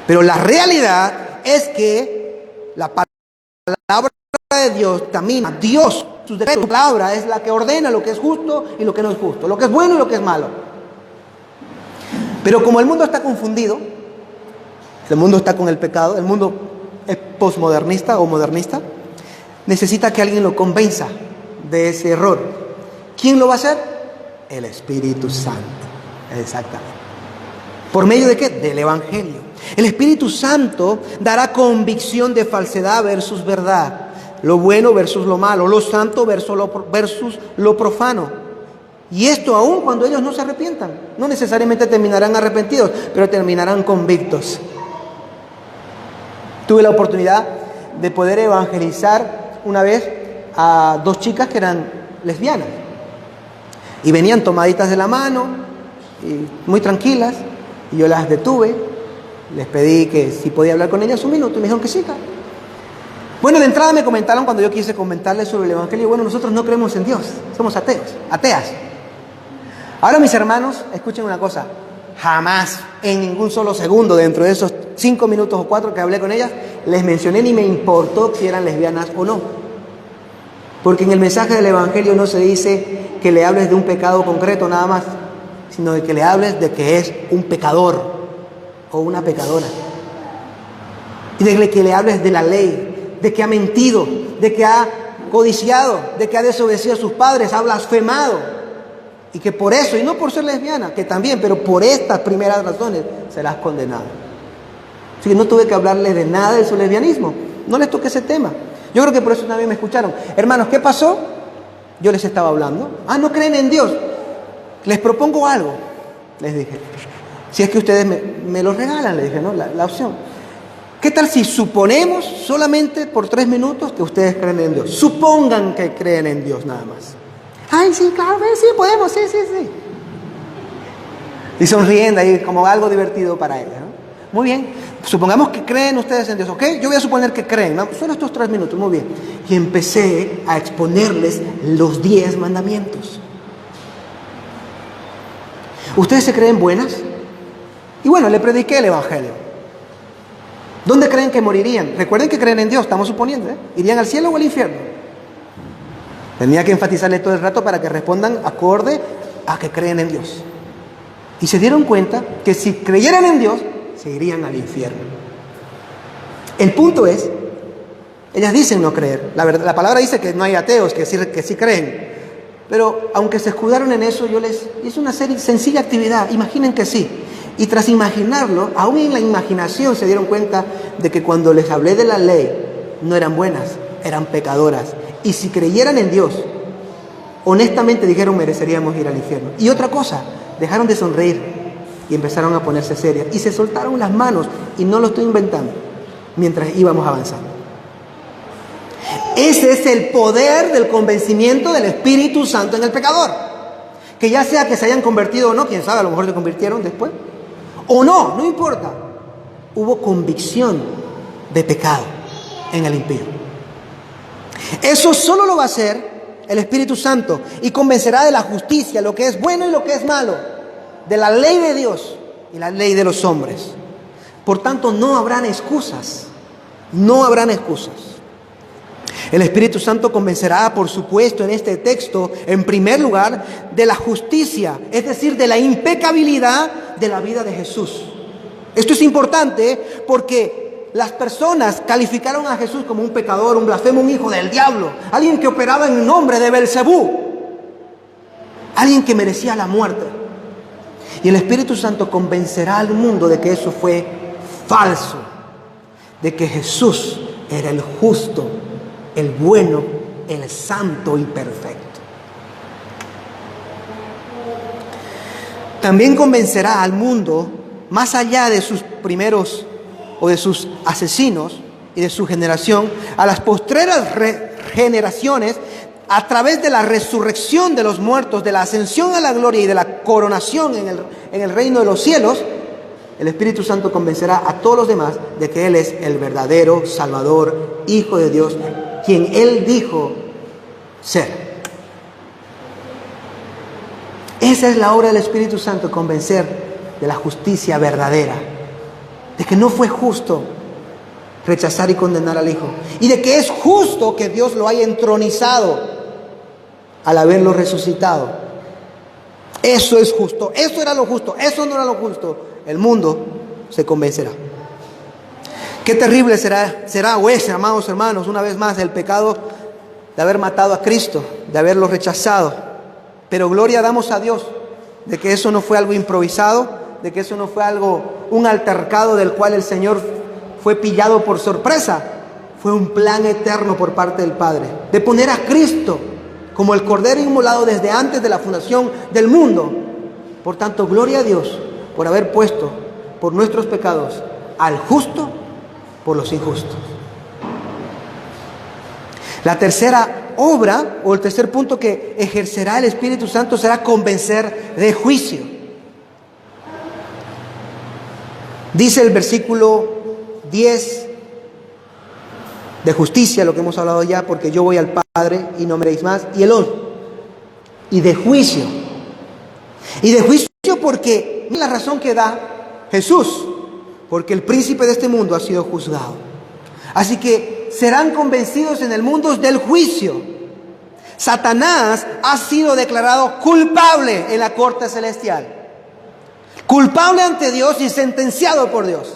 A: Pero la realidad es que la palabra de Dios también, Dios, su palabra es la que ordena lo que es justo y lo que no es justo, lo que es bueno y lo que es malo. Pero como el mundo está confundido, el mundo está con el pecado, el mundo es posmodernista o modernista, necesita que alguien lo convenza de ese error. ¿Quién lo va a hacer? El Espíritu Santo. Exactamente. ¿Por medio de qué? Del Evangelio. El Espíritu Santo dará convicción de falsedad versus verdad, lo bueno versus lo malo, lo santo versus lo profano. Y esto aún cuando ellos no se arrepientan. No necesariamente terminarán arrepentidos, pero terminarán convictos. Tuve la oportunidad de poder evangelizar una vez a 2 chicas que eran lesbianas y venían tomaditas de la mano y muy tranquilas, y yo las detuve, les pedí que si podía hablar con ellas un minuto y me dijeron que sí. Bueno, de entrada me comentaron, cuando yo quise comentarles sobre el Evangelio, bueno, nosotros no creemos en Dios, somos ateas. Ahora, mis hermanos, escuchen una cosa: jamás, en ningún solo segundo, dentro de esos 5 minutos o 4 que hablé con ellas, les mencioné ni me importó si eran lesbianas o no. Porque en el mensaje del Evangelio no se dice que le hables de un pecado concreto nada más. sino de que le hables de que es un pecador o una pecadora. Y de que le hables de la ley, de que ha mentido, de que ha codiciado, de que ha desobedecido a sus padres, ha blasfemado. Y que por eso, y no por ser lesbiana, que también, pero por estas primeras razones, serás condenado. Así que no tuve que hablarles de nada de su lesbianismo. No les toqué ese tema. Yo creo que por eso también me escucharon. Hermanos, ¿qué pasó? Yo les estaba hablando. No creen en Dios. Les propongo algo, les dije. Si es que ustedes me lo regalan, les dije, ¿no? La opción. ¿Qué tal si suponemos solamente por 3 minutos que ustedes creen en Dios? Supongan que creen en Dios nada más. Ay, sí, claro, sí, podemos, sí. Y sonriendo ahí como algo divertido para ellos, ¿no? Muy bien, supongamos que creen ustedes en Dios, ¿ok? Yo voy a suponer que creen, ¿no? Solo estos 3 minutos, muy bien. Y empecé a exponerles los 10 mandamientos. ¿Ustedes se creen buenas? Y bueno, le prediqué el Evangelio. ¿Dónde creen que morirían? Recuerden que creen en Dios, estamos suponiendo, ¿eh? ¿Irían al cielo o al infierno? Tenía que enfatizarles todo el rato para que respondan acorde a que creen en Dios. Y se dieron cuenta que si creyeran en Dios, se irían al infierno. El punto es, ellas dicen no creer. La palabra dice que no hay ateos, que sí creen. Pero aunque se escudaron en eso, yo les hice una sencilla actividad. Imaginen que sí. Y tras imaginarlo, aún en la imaginación se dieron cuenta de que cuando les hablé de la ley, no eran buenas, eran pecadoras. Y si creyeran en Dios, honestamente dijeron mereceríamos ir al infierno. Y otra cosa, dejaron de sonreír y empezaron a ponerse serias. Y se soltaron las manos, y no lo estoy inventando, mientras íbamos avanzando. Ese es el poder del convencimiento del Espíritu Santo en el pecador. Que ya sea que se hayan convertido o no, quién sabe, a lo mejor se convirtieron después. O no importa. Hubo convicción de pecado en el impío. Eso solo lo va a hacer el Espíritu Santo y convencerá de la justicia, lo que es bueno y lo que es malo, de la ley de Dios y la ley de los hombres. Por tanto, no habrán excusas. No habrán excusas. El Espíritu Santo convencerá, por supuesto, en este texto, en primer lugar, de la justicia, es decir, de la impecabilidad de la vida de Jesús. Esto es importante porque las personas calificaron a Jesús como un pecador, un blasfemo, un hijo del diablo, alguien que operaba en nombre de Belcebú, alguien que merecía la muerte. Y el Espíritu Santo convencerá al mundo de que eso fue falso, de que Jesús era el justo, el bueno, el santo y perfecto. También convencerá al mundo, más allá de sus primeros o de sus asesinos y de su generación, a las postreras generaciones, a través de la resurrección de los muertos, de la ascensión a la gloria y de la coronación en el reino de los cielos. El Espíritu Santo convencerá a todos los demás de que Él es el verdadero Salvador, Hijo de Dios, quien Él dijo ser. Esa es la obra del Espíritu Santo, convencer de la justicia verdadera, de que no fue justo rechazar y condenar al Hijo, y de que es justo que Dios lo haya entronizado al haberlo resucitado. Eso es justo, eso era lo justo, eso no era lo justo. El mundo se convencerá. Qué terrible será o es, amados hermanos, una vez más, el pecado de haber matado a Cristo, de haberlo rechazado. Pero gloria damos a Dios de que eso no fue algo improvisado, de que eso no fue un altercado del cual el Señor fue pillado por sorpresa. Fue un plan eterno por parte del Padre, de poner a Cristo como el Cordero inmolado desde antes de la fundación del mundo. Por tanto, gloria a Dios por haber puesto por nuestros pecados al justo por los injustos. La tercera obra, o el tercer punto que ejercerá el Espíritu Santo, será convencer de juicio. Dice el versículo 10 de justicia, lo que hemos hablado ya, porque yo voy al Padre y no me veréis más, y el 11, y de juicio. Y de juicio porque la razón que da Jesús, porque el príncipe de este mundo ha sido juzgado. Así que serán convencidos en el mundo del juicio. Satanás ha sido declarado culpable en la corte celestial. culpable ante Dios y sentenciado por Dios.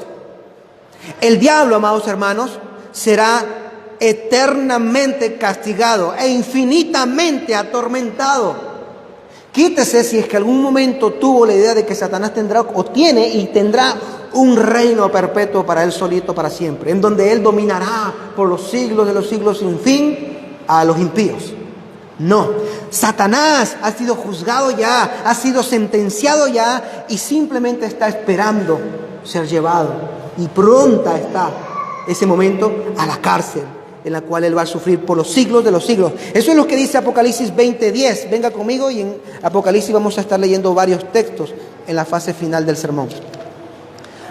A: El diablo, amados hermanos, será eternamente castigado e infinitamente atormentado. Quítese si es que algún momento tuvo la idea de que Satanás tendrá o tiene y tendrá un reino perpetuo para él solito para siempre, en donde él dominará por los siglos de los siglos sin fin a los impíos. No, Satanás ha sido juzgado ya, ha sido sentenciado ya y simplemente está esperando ser llevado. Y pronta está ese momento a la cárcel en la cual él va a sufrir por los siglos de los siglos. Eso es lo que dice Apocalipsis 20:10. Venga conmigo y en Apocalipsis vamos a estar leyendo varios textos en la fase final del sermón.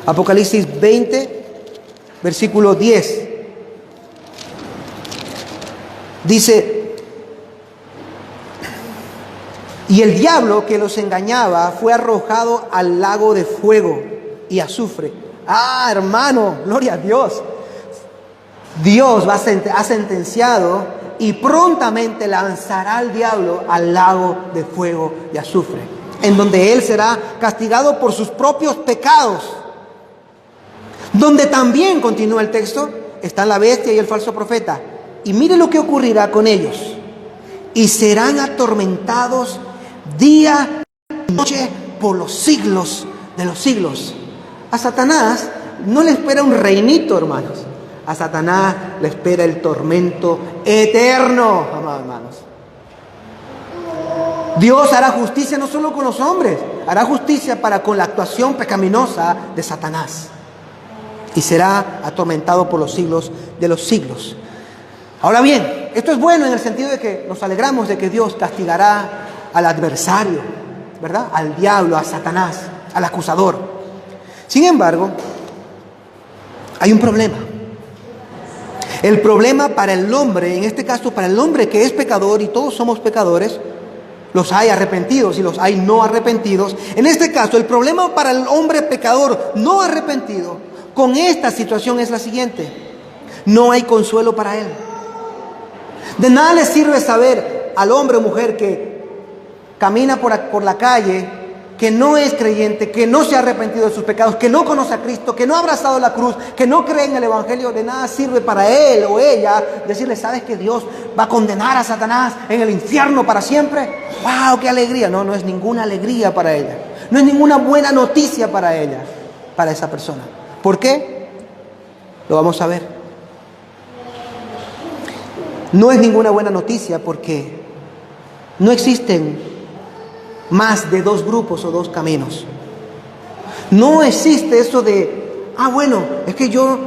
A: Apocalipsis 20, versículo 10. Dice: y el diablo que los engañaba fue arrojado al lago de fuego y azufre. Ah, hermano, gloria a Dios. Dios ha sentenciado y prontamente lanzará al diablo al lago de fuego y azufre, en donde él será castigado por sus propios pecados. Donde también, continúa el texto, están la bestia y el falso profeta. Y mire lo que ocurrirá con ellos. Y serán atormentados día y noche por los siglos de los siglos. A Satanás no le espera un reinito, hermanos. A Satanás le espera el tormento eterno, amados hermanos. Dios hará justicia no solo con los hombres, hará justicia para con la actuación pecaminosa de Satanás. Y será atormentado por los siglos de los siglos. Ahora bien, esto es bueno en el sentido de que nos alegramos de que Dios castigará al adversario, ¿verdad? Al diablo, a Satanás, al acusador. Sin embargo, hay un problema. El problema para el hombre, en este caso para el hombre que es pecador, y todos somos pecadores, los hay arrepentidos y los hay no arrepentidos. En este caso, el problema para el hombre pecador no arrepentido con esta situación es la siguiente: no hay consuelo para él. De nada le sirve saber al hombre o mujer que camina por la calle, que no es creyente, que no se ha arrepentido de sus pecados, que no conoce a Cristo, que no ha abrazado la cruz, que no cree en el Evangelio. De nada sirve para él o ella decirle: ¿sabes que Dios va a condenar a Satanás en el infierno para siempre? ¡Wow! ¡Qué alegría! No, no es ninguna alegría para ella. No es ninguna buena noticia para ella, para esa persona. ¿Por qué? Lo vamos a ver. No es ninguna buena noticia porque no existen más de dos grupos o dos caminos. No existe eso de: bueno, es que yo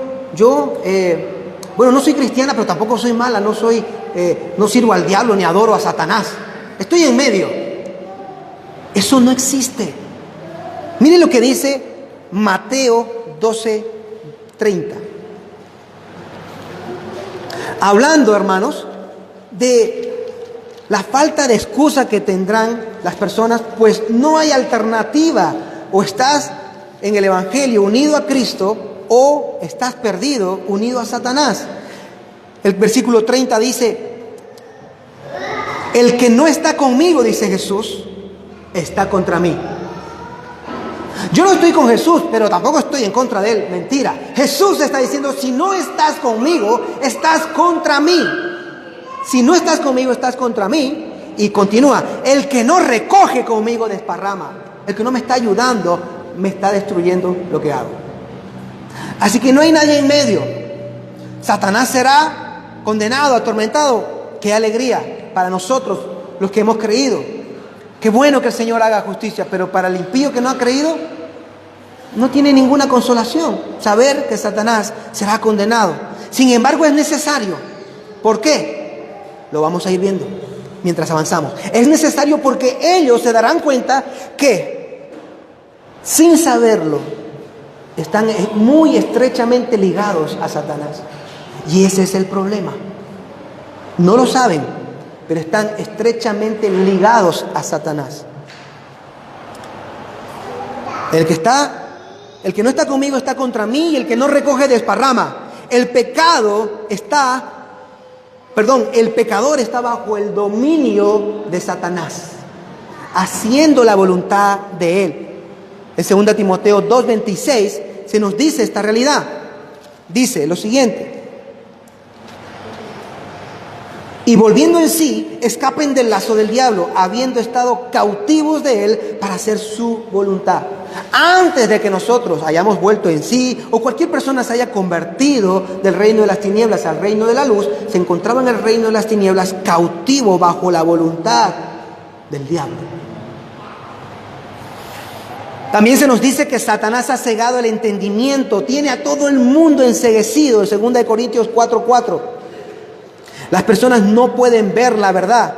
A: no soy cristiana, pero tampoco soy mala, no sirvo al diablo ni adoro a Satanás. Estoy en medio. Eso no existe. Miren lo que dice Mateo 12:30. Hablando, hermanos, de la falta de excusa que tendrán las personas, pues no hay alternativa. O estás en el Evangelio unido a Cristo, o estás perdido unido a Satanás. El versículo 30 dice: el que no está conmigo, dice Jesús, está contra mí. Yo no estoy con Jesús, pero tampoco estoy en contra de él. Mentira. Jesús está diciendo: si no estás conmigo, estás contra mí. Si no estás conmigo, estás contra mí. Y continúa: el que no recoge conmigo desparrama. El que no me está ayudando me está destruyendo lo que hago. Así que no hay nadie en medio. Satanás será condenado, atormentado. Qué alegría para nosotros los que hemos creído. Qué bueno que el Señor haga justicia, pero para el impío que no ha creído, no tiene ninguna consolación saber que Satanás será condenado. Sin embargo, es necesario. ¿Por qué? Lo vamos a ir viendo mientras avanzamos. Es necesario porque ellos se darán cuenta que, sin saberlo, están muy estrechamente ligados a Satanás. Y ese es el problema. No lo saben, pero están estrechamente ligados a Satanás. El que no está conmigo está contra mí, y el que no recoge desparrama. El pecador está bajo el dominio de Satanás, haciendo la voluntad de él. En 2 Timoteo 2:26 se nos dice esta realidad. Dice lo siguiente: y volviendo en sí, escapen del lazo del diablo, habiendo estado cautivos de él para hacer su voluntad. Antes de que nosotros hayamos vuelto en sí, o cualquier persona se haya convertido del reino de las tinieblas al reino de la luz, se encontraba en el reino de las tinieblas cautivo bajo la voluntad del diablo. También se nos dice que Satanás ha cegado el entendimiento, tiene a todo el mundo enceguecido, en 2 Corintios 4:4. Las personas no pueden ver la verdad,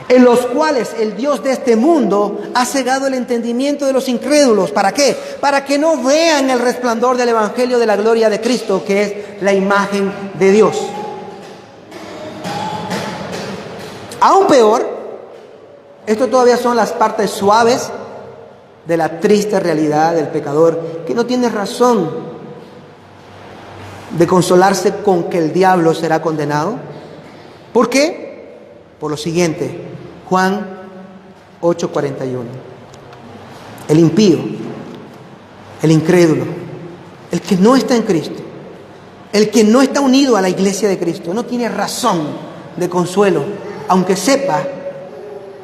A: en los cuales el Dios de este mundo ha cegado el entendimiento de los incrédulos. ¿Para qué? Para que no vean el resplandor del evangelio de la gloria de Cristo, que es la imagen de Dios. Aún peor, esto todavía son las partes suaves de la triste realidad del pecador, que no tiene razón de consolarse con que el diablo será condenado. ¿Por qué? Por lo siguiente: Juan 8:41. El impío, el incrédulo, el que no está en Cristo, el que no está unido a la iglesia de Cristo, no tiene razón de consuelo, aunque sepa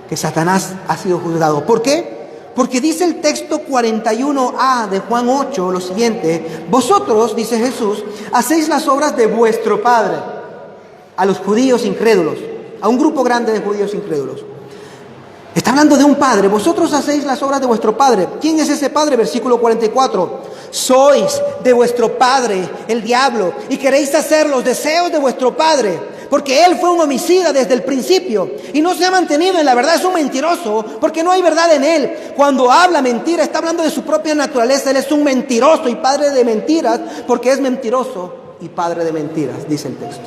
A: que Satanás ha sido juzgado. ¿Por qué? Porque dice el texto 41a de Juan 8 lo siguiente: vosotros, dice Jesús, hacéis las obras de vuestro padre. A los judíos incrédulos, a un grupo grande de judíos incrédulos. Está hablando de un padre. Vosotros hacéis las obras de vuestro padre. ¿Quién es ese padre? Versículo 44. Sois de vuestro padre, el diablo, y queréis hacer los deseos de vuestro padre. Porque él fue un homicida desde el principio y no se ha mantenido en la verdad. Es un mentiroso porque no hay verdad en él. Cuando habla mentira, está hablando de su propia naturaleza. Él es un mentiroso y padre de mentiras, porque es mentiroso y padre de mentiras, dice el texto.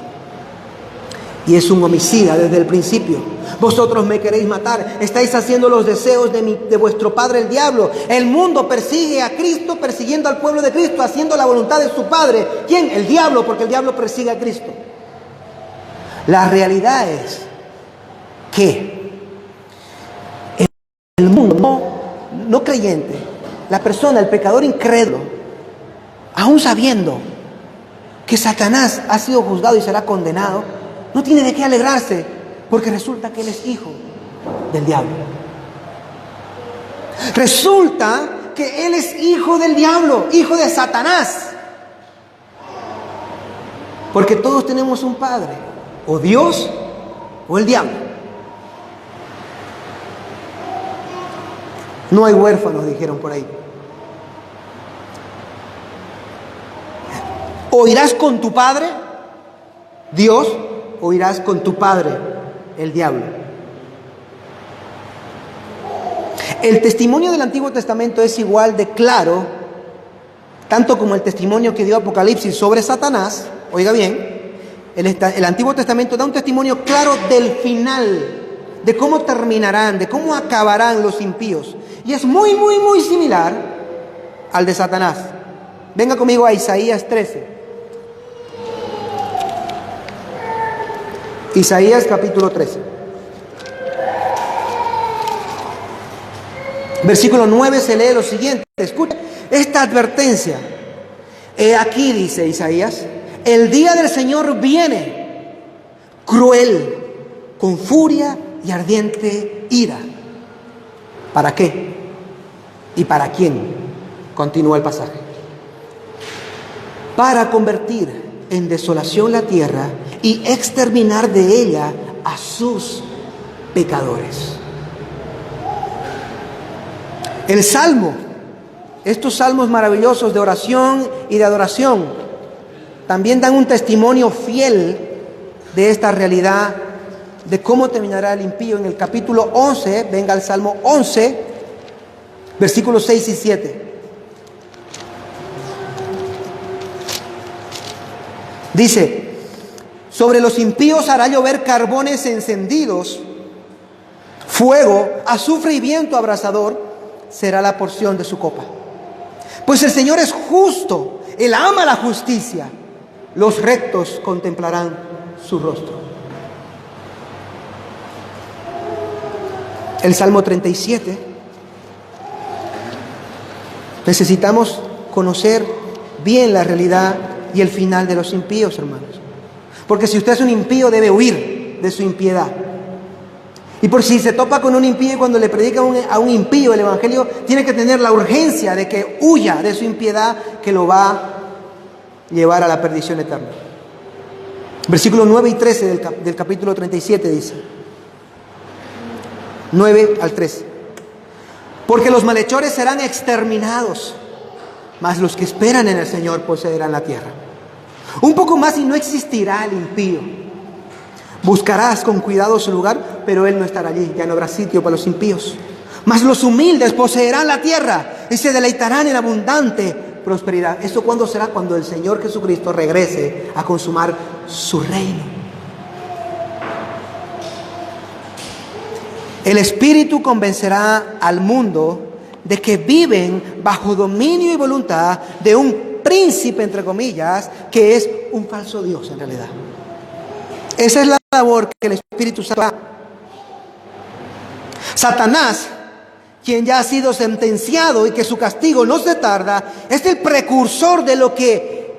A: Y es un homicida desde el principio. Vosotros me queréis matar. Estáis haciendo los deseos de vuestro padre el diablo. El mundo persigue a Cristo, persiguiendo al pueblo de Cristo, haciendo la voluntad de su padre. ¿Quién? El diablo, porque el diablo persigue a Cristo. La realidad es que el mundo no creyente, la persona, el pecador incrédulo, aún sabiendo que Satanás ha sido juzgado y será condenado, no tiene de qué alegrarse, porque resulta que él es hijo del diablo. Resulta que él es hijo del diablo, hijo de Satanás. Porque todos tenemos un padre, o Dios o el diablo. No hay huérfanos, dijeron por ahí. O irás con tu padre, Dios, o irás con tu padre, el diablo. El testimonio del Antiguo Testamento es igual de claro, tanto como el testimonio que dio Apocalipsis sobre Satanás. Oiga bien, el Antiguo Testamento da un testimonio claro del final, de cómo terminarán, de cómo acabarán los impíos. Y es muy, muy, muy similar al de Satanás. Venga conmigo a Isaías 13. Isaías capítulo 13. Versículo 9 se lee lo siguiente. Escucha esta advertencia. He aquí, dice Isaías, el día del Señor viene, cruel, con furia y ardiente ira. ¿Para qué? ¿Y para quién? Continúa el pasaje. Para convertir en desolación la tierra y exterminar de ella a sus pecadores. El salmo, estos salmos maravillosos de oración y de adoración, también dan un testimonio fiel de esta realidad, de cómo terminará el impío. En el capítulo 11, venga al Salmo 11, versículos 6 y 7. Dice: sobre los impíos hará llover carbones encendidos, fuego, azufre y viento abrasador será la porción de su copa. Pues el Señor es justo, Él ama la justicia, los rectos contemplarán su rostro. El Salmo 37 Necesitamos conocer bien la realidad y el final de los impíos, hermanos. Porque si usted es un impío, debe huir de su impiedad. Y por si se topa con un impío y cuando le predica a un impío el evangelio, tiene que tener la urgencia de que huya de su impiedad, que lo va a llevar a la perdición eterna. Versículos 9 y 13 del capítulo 37 dice, 9 al 13. Porque los malhechores serán exterminados, mas los que esperan en el Señor poseerán la tierra. Un poco más y no existirá el impío. Buscarás con cuidado su lugar, pero él no estará allí. Ya no habrá sitio para los impíos. Mas los humildes poseerán la tierra y se deleitarán en abundante prosperidad. ¿Esto cuándo será? Cuando el Señor Jesucristo regrese a consumar su reino. El Espíritu convencerá al mundo de que viven bajo dominio y voluntad de un príncipe, entre comillas, que es un falso Dios en realidad. Esa es la labor que el Espíritu Santo hace. Satanás, quien ya ha sido sentenciado y que su castigo no se tarda, es el precursor de lo que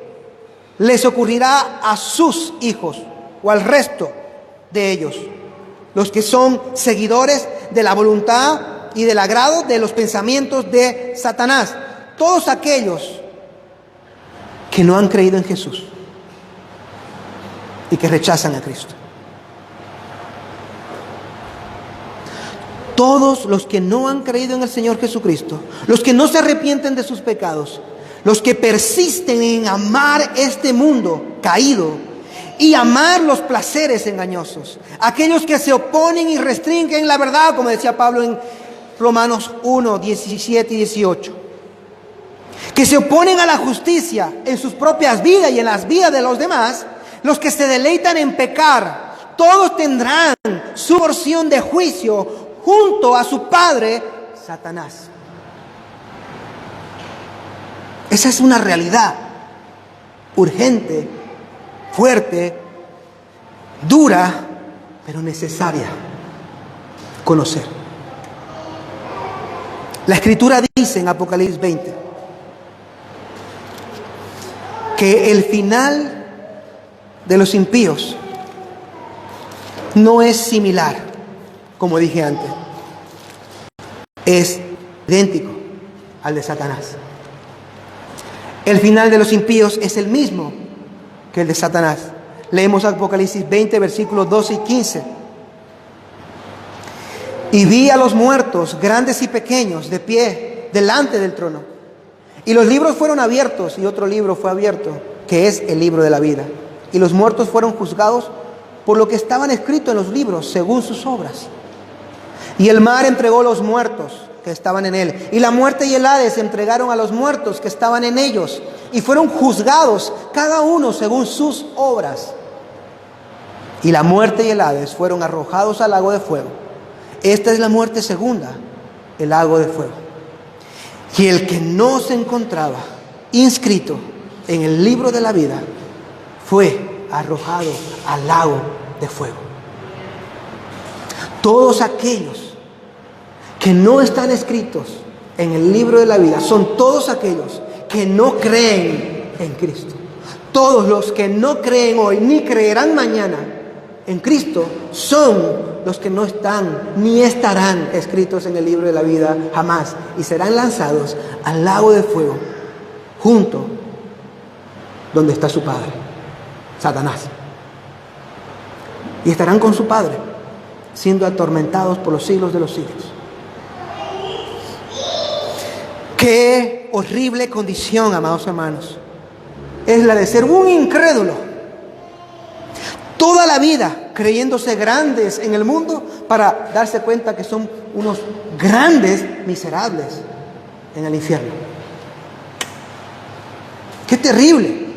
A: les ocurrirá a sus hijos o al resto de ellos, los que son seguidores de la voluntad y del agrado de los pensamientos de Satanás. Todos aquellos que no han creído en Jesús y que rechazan a Cristo. Todos los que no han creído en el Señor Jesucristo, los que no se arrepienten de sus pecados, los que persisten en amar este mundo caído y amar los placeres engañosos, aquellos que se oponen y restringen la verdad, como decía Pablo en Romanos 1, 17 y 18, que se oponen a la justicia en sus propias vidas y en las vidas de los demás, los que se deleitan en pecar, todos tendrán su porción de juicio junto a su padre, Satanás. Esa es una realidad urgente, fuerte, dura, pero necesaria conocer. La Escritura dice en Apocalipsis 20 que el final de los impíos no es similar, como dije antes, es idéntico al de Satanás. El final de los impíos es el mismo que el de Satanás. Leemos Apocalipsis 20, versículos 12 y 15. Y vi a los muertos, grandes y pequeños, de pie delante del trono. Y los libros fueron abiertos, y otro libro fue abierto, que es el libro de la vida. Y los muertos fueron juzgados por lo que estaban escritos en los libros, según sus obras. Y el mar entregó los muertos que estaban en él. Y la muerte y el Hades entregaron a los muertos que estaban en ellos. Y fueron juzgados, cada uno según sus obras. Y la muerte y el Hades fueron arrojados al lago de fuego. Esta es la muerte segunda, el lago de fuego. Y el que no se encontraba inscrito en el libro de la vida fue arrojado al lago de fuego. Todos aquellos que no están escritos en el libro de la vida son todos aquellos que no creen en Cristo. Todos los que no creen hoy ni creerán mañana en Cristo son los que no están ni estarán escritos en el libro de la vida jamás, y serán lanzados al lago de fuego junto donde está su padre, Satanás. Y estarán con su padre, siendo atormentados por los siglos de los siglos. Qué horrible condición, amados hermanos, es la de ser un incrédulo toda la vida creyéndose grandes en el mundo, para darse cuenta que son unos grandes miserables en el infierno. ¡Qué terrible!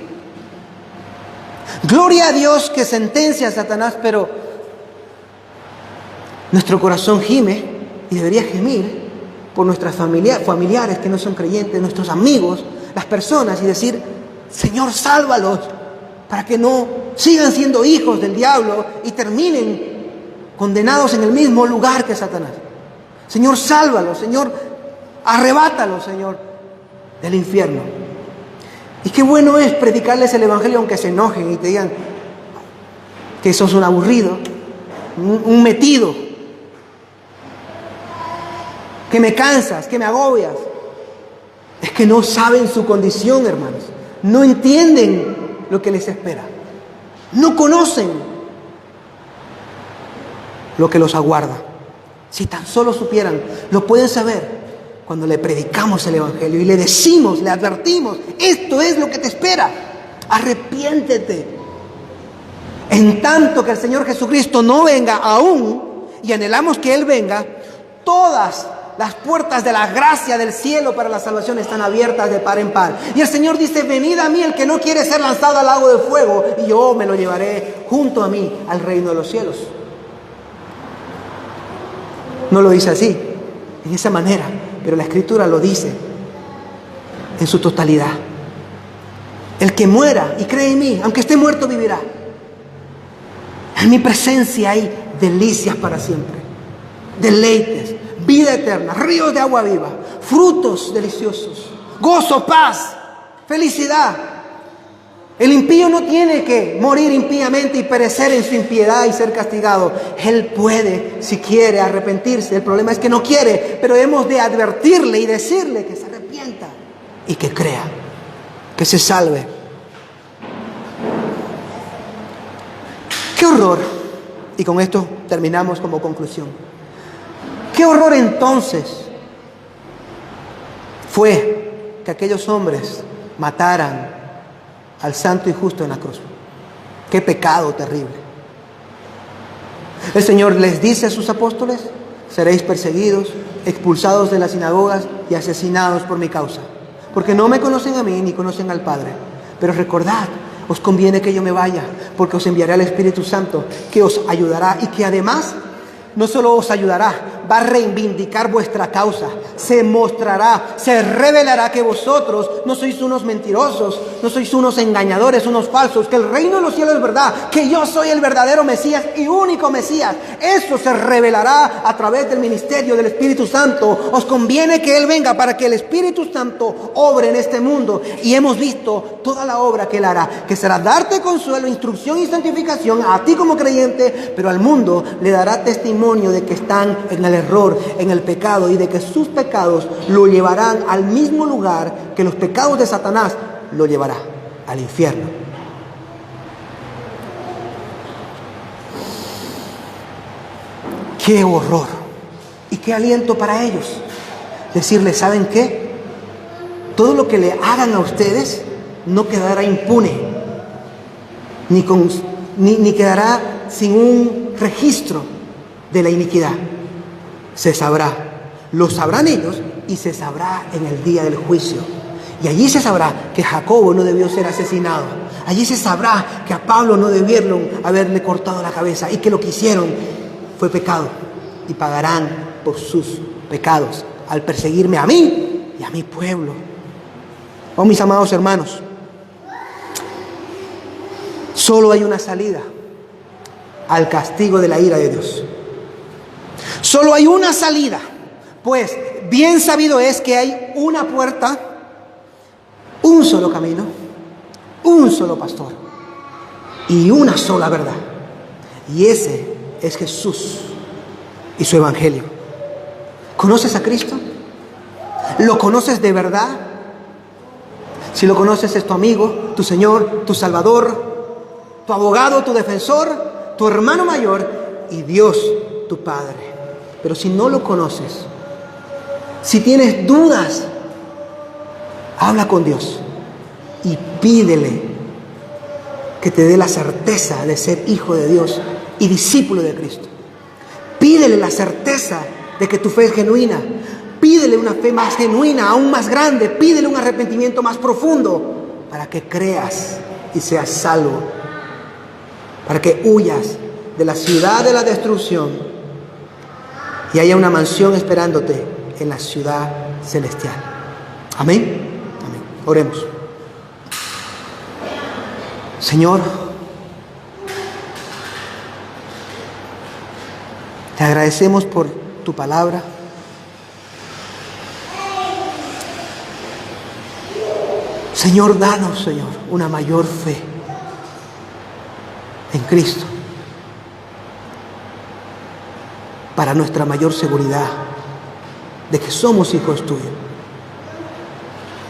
A: Gloria a Dios que sentencia a Satanás, pero nuestro corazón gime y debería gemir por nuestras familiares que no son creyentes, nuestros amigos, las personas, y decir: Señor, sálvalos, para que no sigan siendo hijos del diablo y terminen condenados en el mismo lugar que Satanás. Señor, sálvalos, Señor, arrebátalos, Señor. del infierno. Y qué bueno es predicarles el evangelio aunque se enojen y te digan que sos un aburrido, un metido, que me cansas, que me agobias. Es que no saben su condición, hermanos. No entienden lo que les espera. No conocen lo que los aguarda. Si tan solo supieran, lo pueden saber cuando le predicamos el evangelio y le decimos, le advertimos, esto es lo que te espera. Arrepiéntete. En tanto que el Señor Jesucristo no venga aún, y anhelamos que Él venga, todas las puertas de la gracia del cielo para la salvación están abiertas de par en par. Y el Señor dice, venid a mí el que no quiere ser lanzado al lago de fuego, y yo me lo llevaré junto a mí al reino de los cielos. No lo dice así, en esa manera, pero la Escritura lo dice en su totalidad. El que muera y cree en mí, aunque esté muerto, vivirá. En mi presencia hay delicias para siempre, deleites, vida eterna, ríos de agua viva, frutos deliciosos, gozo, paz, felicidad. El impío no tiene que morir impíamente y perecer en su impiedad y ser castigado. Él puede, si quiere, arrepentirse. El problema es que no quiere, pero hemos de advertirle y decirle que se arrepienta y que crea, que se salve. ¡Qué horror! Y con esto terminamos como conclusión. ¡Qué horror entonces fue que aquellos hombres mataran al santo y justo en la cruz! ¡Qué pecado terrible! El Señor les dice a sus apóstoles, seréis perseguidos, expulsados de las sinagogas y asesinados por mi causa, porque no me conocen a mí ni conocen al Padre. Pero recordad, os conviene que yo me vaya, porque os enviaré al Espíritu Santo, que os ayudará y que además no solo os ayudará, va a reivindicar vuestra causa, se mostrará, se revelará que vosotros no sois unos mentirosos, no sois unos engañadores, unos falsos, que el reino de los cielos es verdad, que yo soy el verdadero Mesías y único Mesías. Eso se revelará a través del ministerio del Espíritu Santo. Os conviene que Él venga para que el Espíritu Santo obre en este mundo, y hemos visto toda la obra que Él hará, que será darte consuelo, instrucción y santificación a ti como creyente, pero al mundo le dará testimonio de que están en el error, en el pecado, y de que sus pecados lo llevarán al mismo lugar que los pecados de Satanás lo llevará, al infierno. ¡Qué horror! Y qué aliento para ellos. Decirles, ¿saben qué? Todo lo que le hagan a ustedes no quedará impune, ni quedará sin un registro de la iniquidad. Se sabrá, lo sabrán ellos, y se sabrá en el día del juicio. Y allí se sabrá que Jacobo no debió ser asesinado. Allí se sabrá que a Pablo no debieron haberle cortado la cabeza, y que lo que hicieron fue pecado, y pagarán por sus pecados al perseguirme a mí y a mi pueblo. Oh, mis amados hermanos, solo hay una salida al castigo de la ira de Dios. Solo hay una salida, pues bien sabido es que hay una puerta, un solo camino, un solo pastor y una sola verdad. Y ese es Jesús y su evangelio. ¿Conoces a Cristo? ¿Lo conoces de verdad? Si lo conoces, es tu amigo, tu Señor, tu Salvador, tu abogado, tu defensor, tu hermano mayor y Dios, tu Padre. Pero si no lo conoces, si tienes dudas, habla con Dios y pídele que te dé la certeza de ser hijo de Dios y discípulo de Cristo. Pídele la certeza de que tu fe es genuina. Pídele una fe más genuina, aún más grande. Pídele un arrepentimiento más profundo para que creas y seas salvo, para que huyas de la ciudad de la destrucción y haya una mansión esperándote en la ciudad celestial. Amén. Amén. Oremos. Señor, te agradecemos por tu palabra. Señor, danos, Señor, una mayor fe en Cristo para nuestra mayor seguridad de que somos hijos tuyos.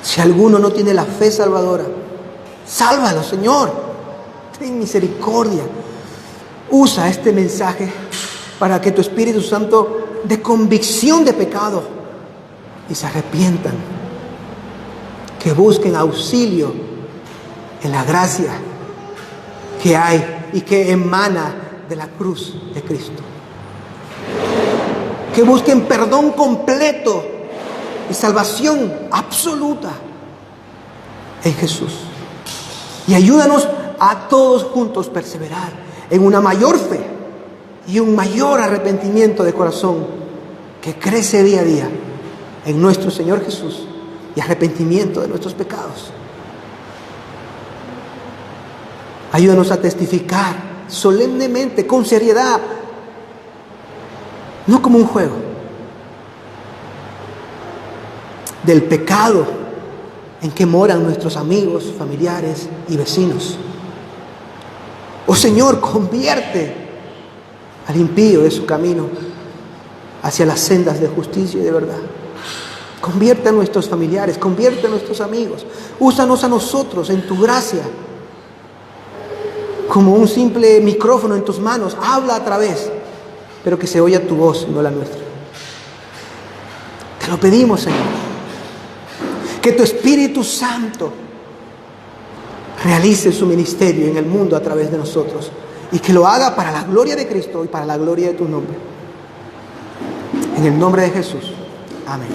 A: Si alguno no tiene la fe salvadora, sálvalo, Señor. Ten misericordia. Usa este mensaje para que tu Espíritu Santo dé convicción de pecado y se arrepientan, que busquen auxilio en la gracia que hay y que emana de la cruz de Cristo. Que busquen perdón completo y salvación absoluta en Jesús. Y ayúdanos a todos juntos perseverar en una mayor fe y un mayor arrepentimiento de corazón que crece día a día en nuestro Señor Jesús y arrepentimiento de nuestros pecados. Ayúdanos a testificar solemnemente, con seriedad, no como un juego, del pecado en que moran nuestros amigos, familiares y vecinos. Oh Señor, convierte al impío de su camino hacia las sendas de justicia y de verdad. Convierte a nuestros familiares, convierte a nuestros amigos. Úsanos a nosotros en tu gracia como un simple micrófono en tus manos. Habla a través, pero que se oya tu voz y no la nuestra. Te lo pedimos, Señor. Que tu Espíritu Santo realice su ministerio en el mundo a través de nosotros y que lo haga para la gloria de Cristo y para la gloria de tu nombre. En el nombre de Jesús. Amén.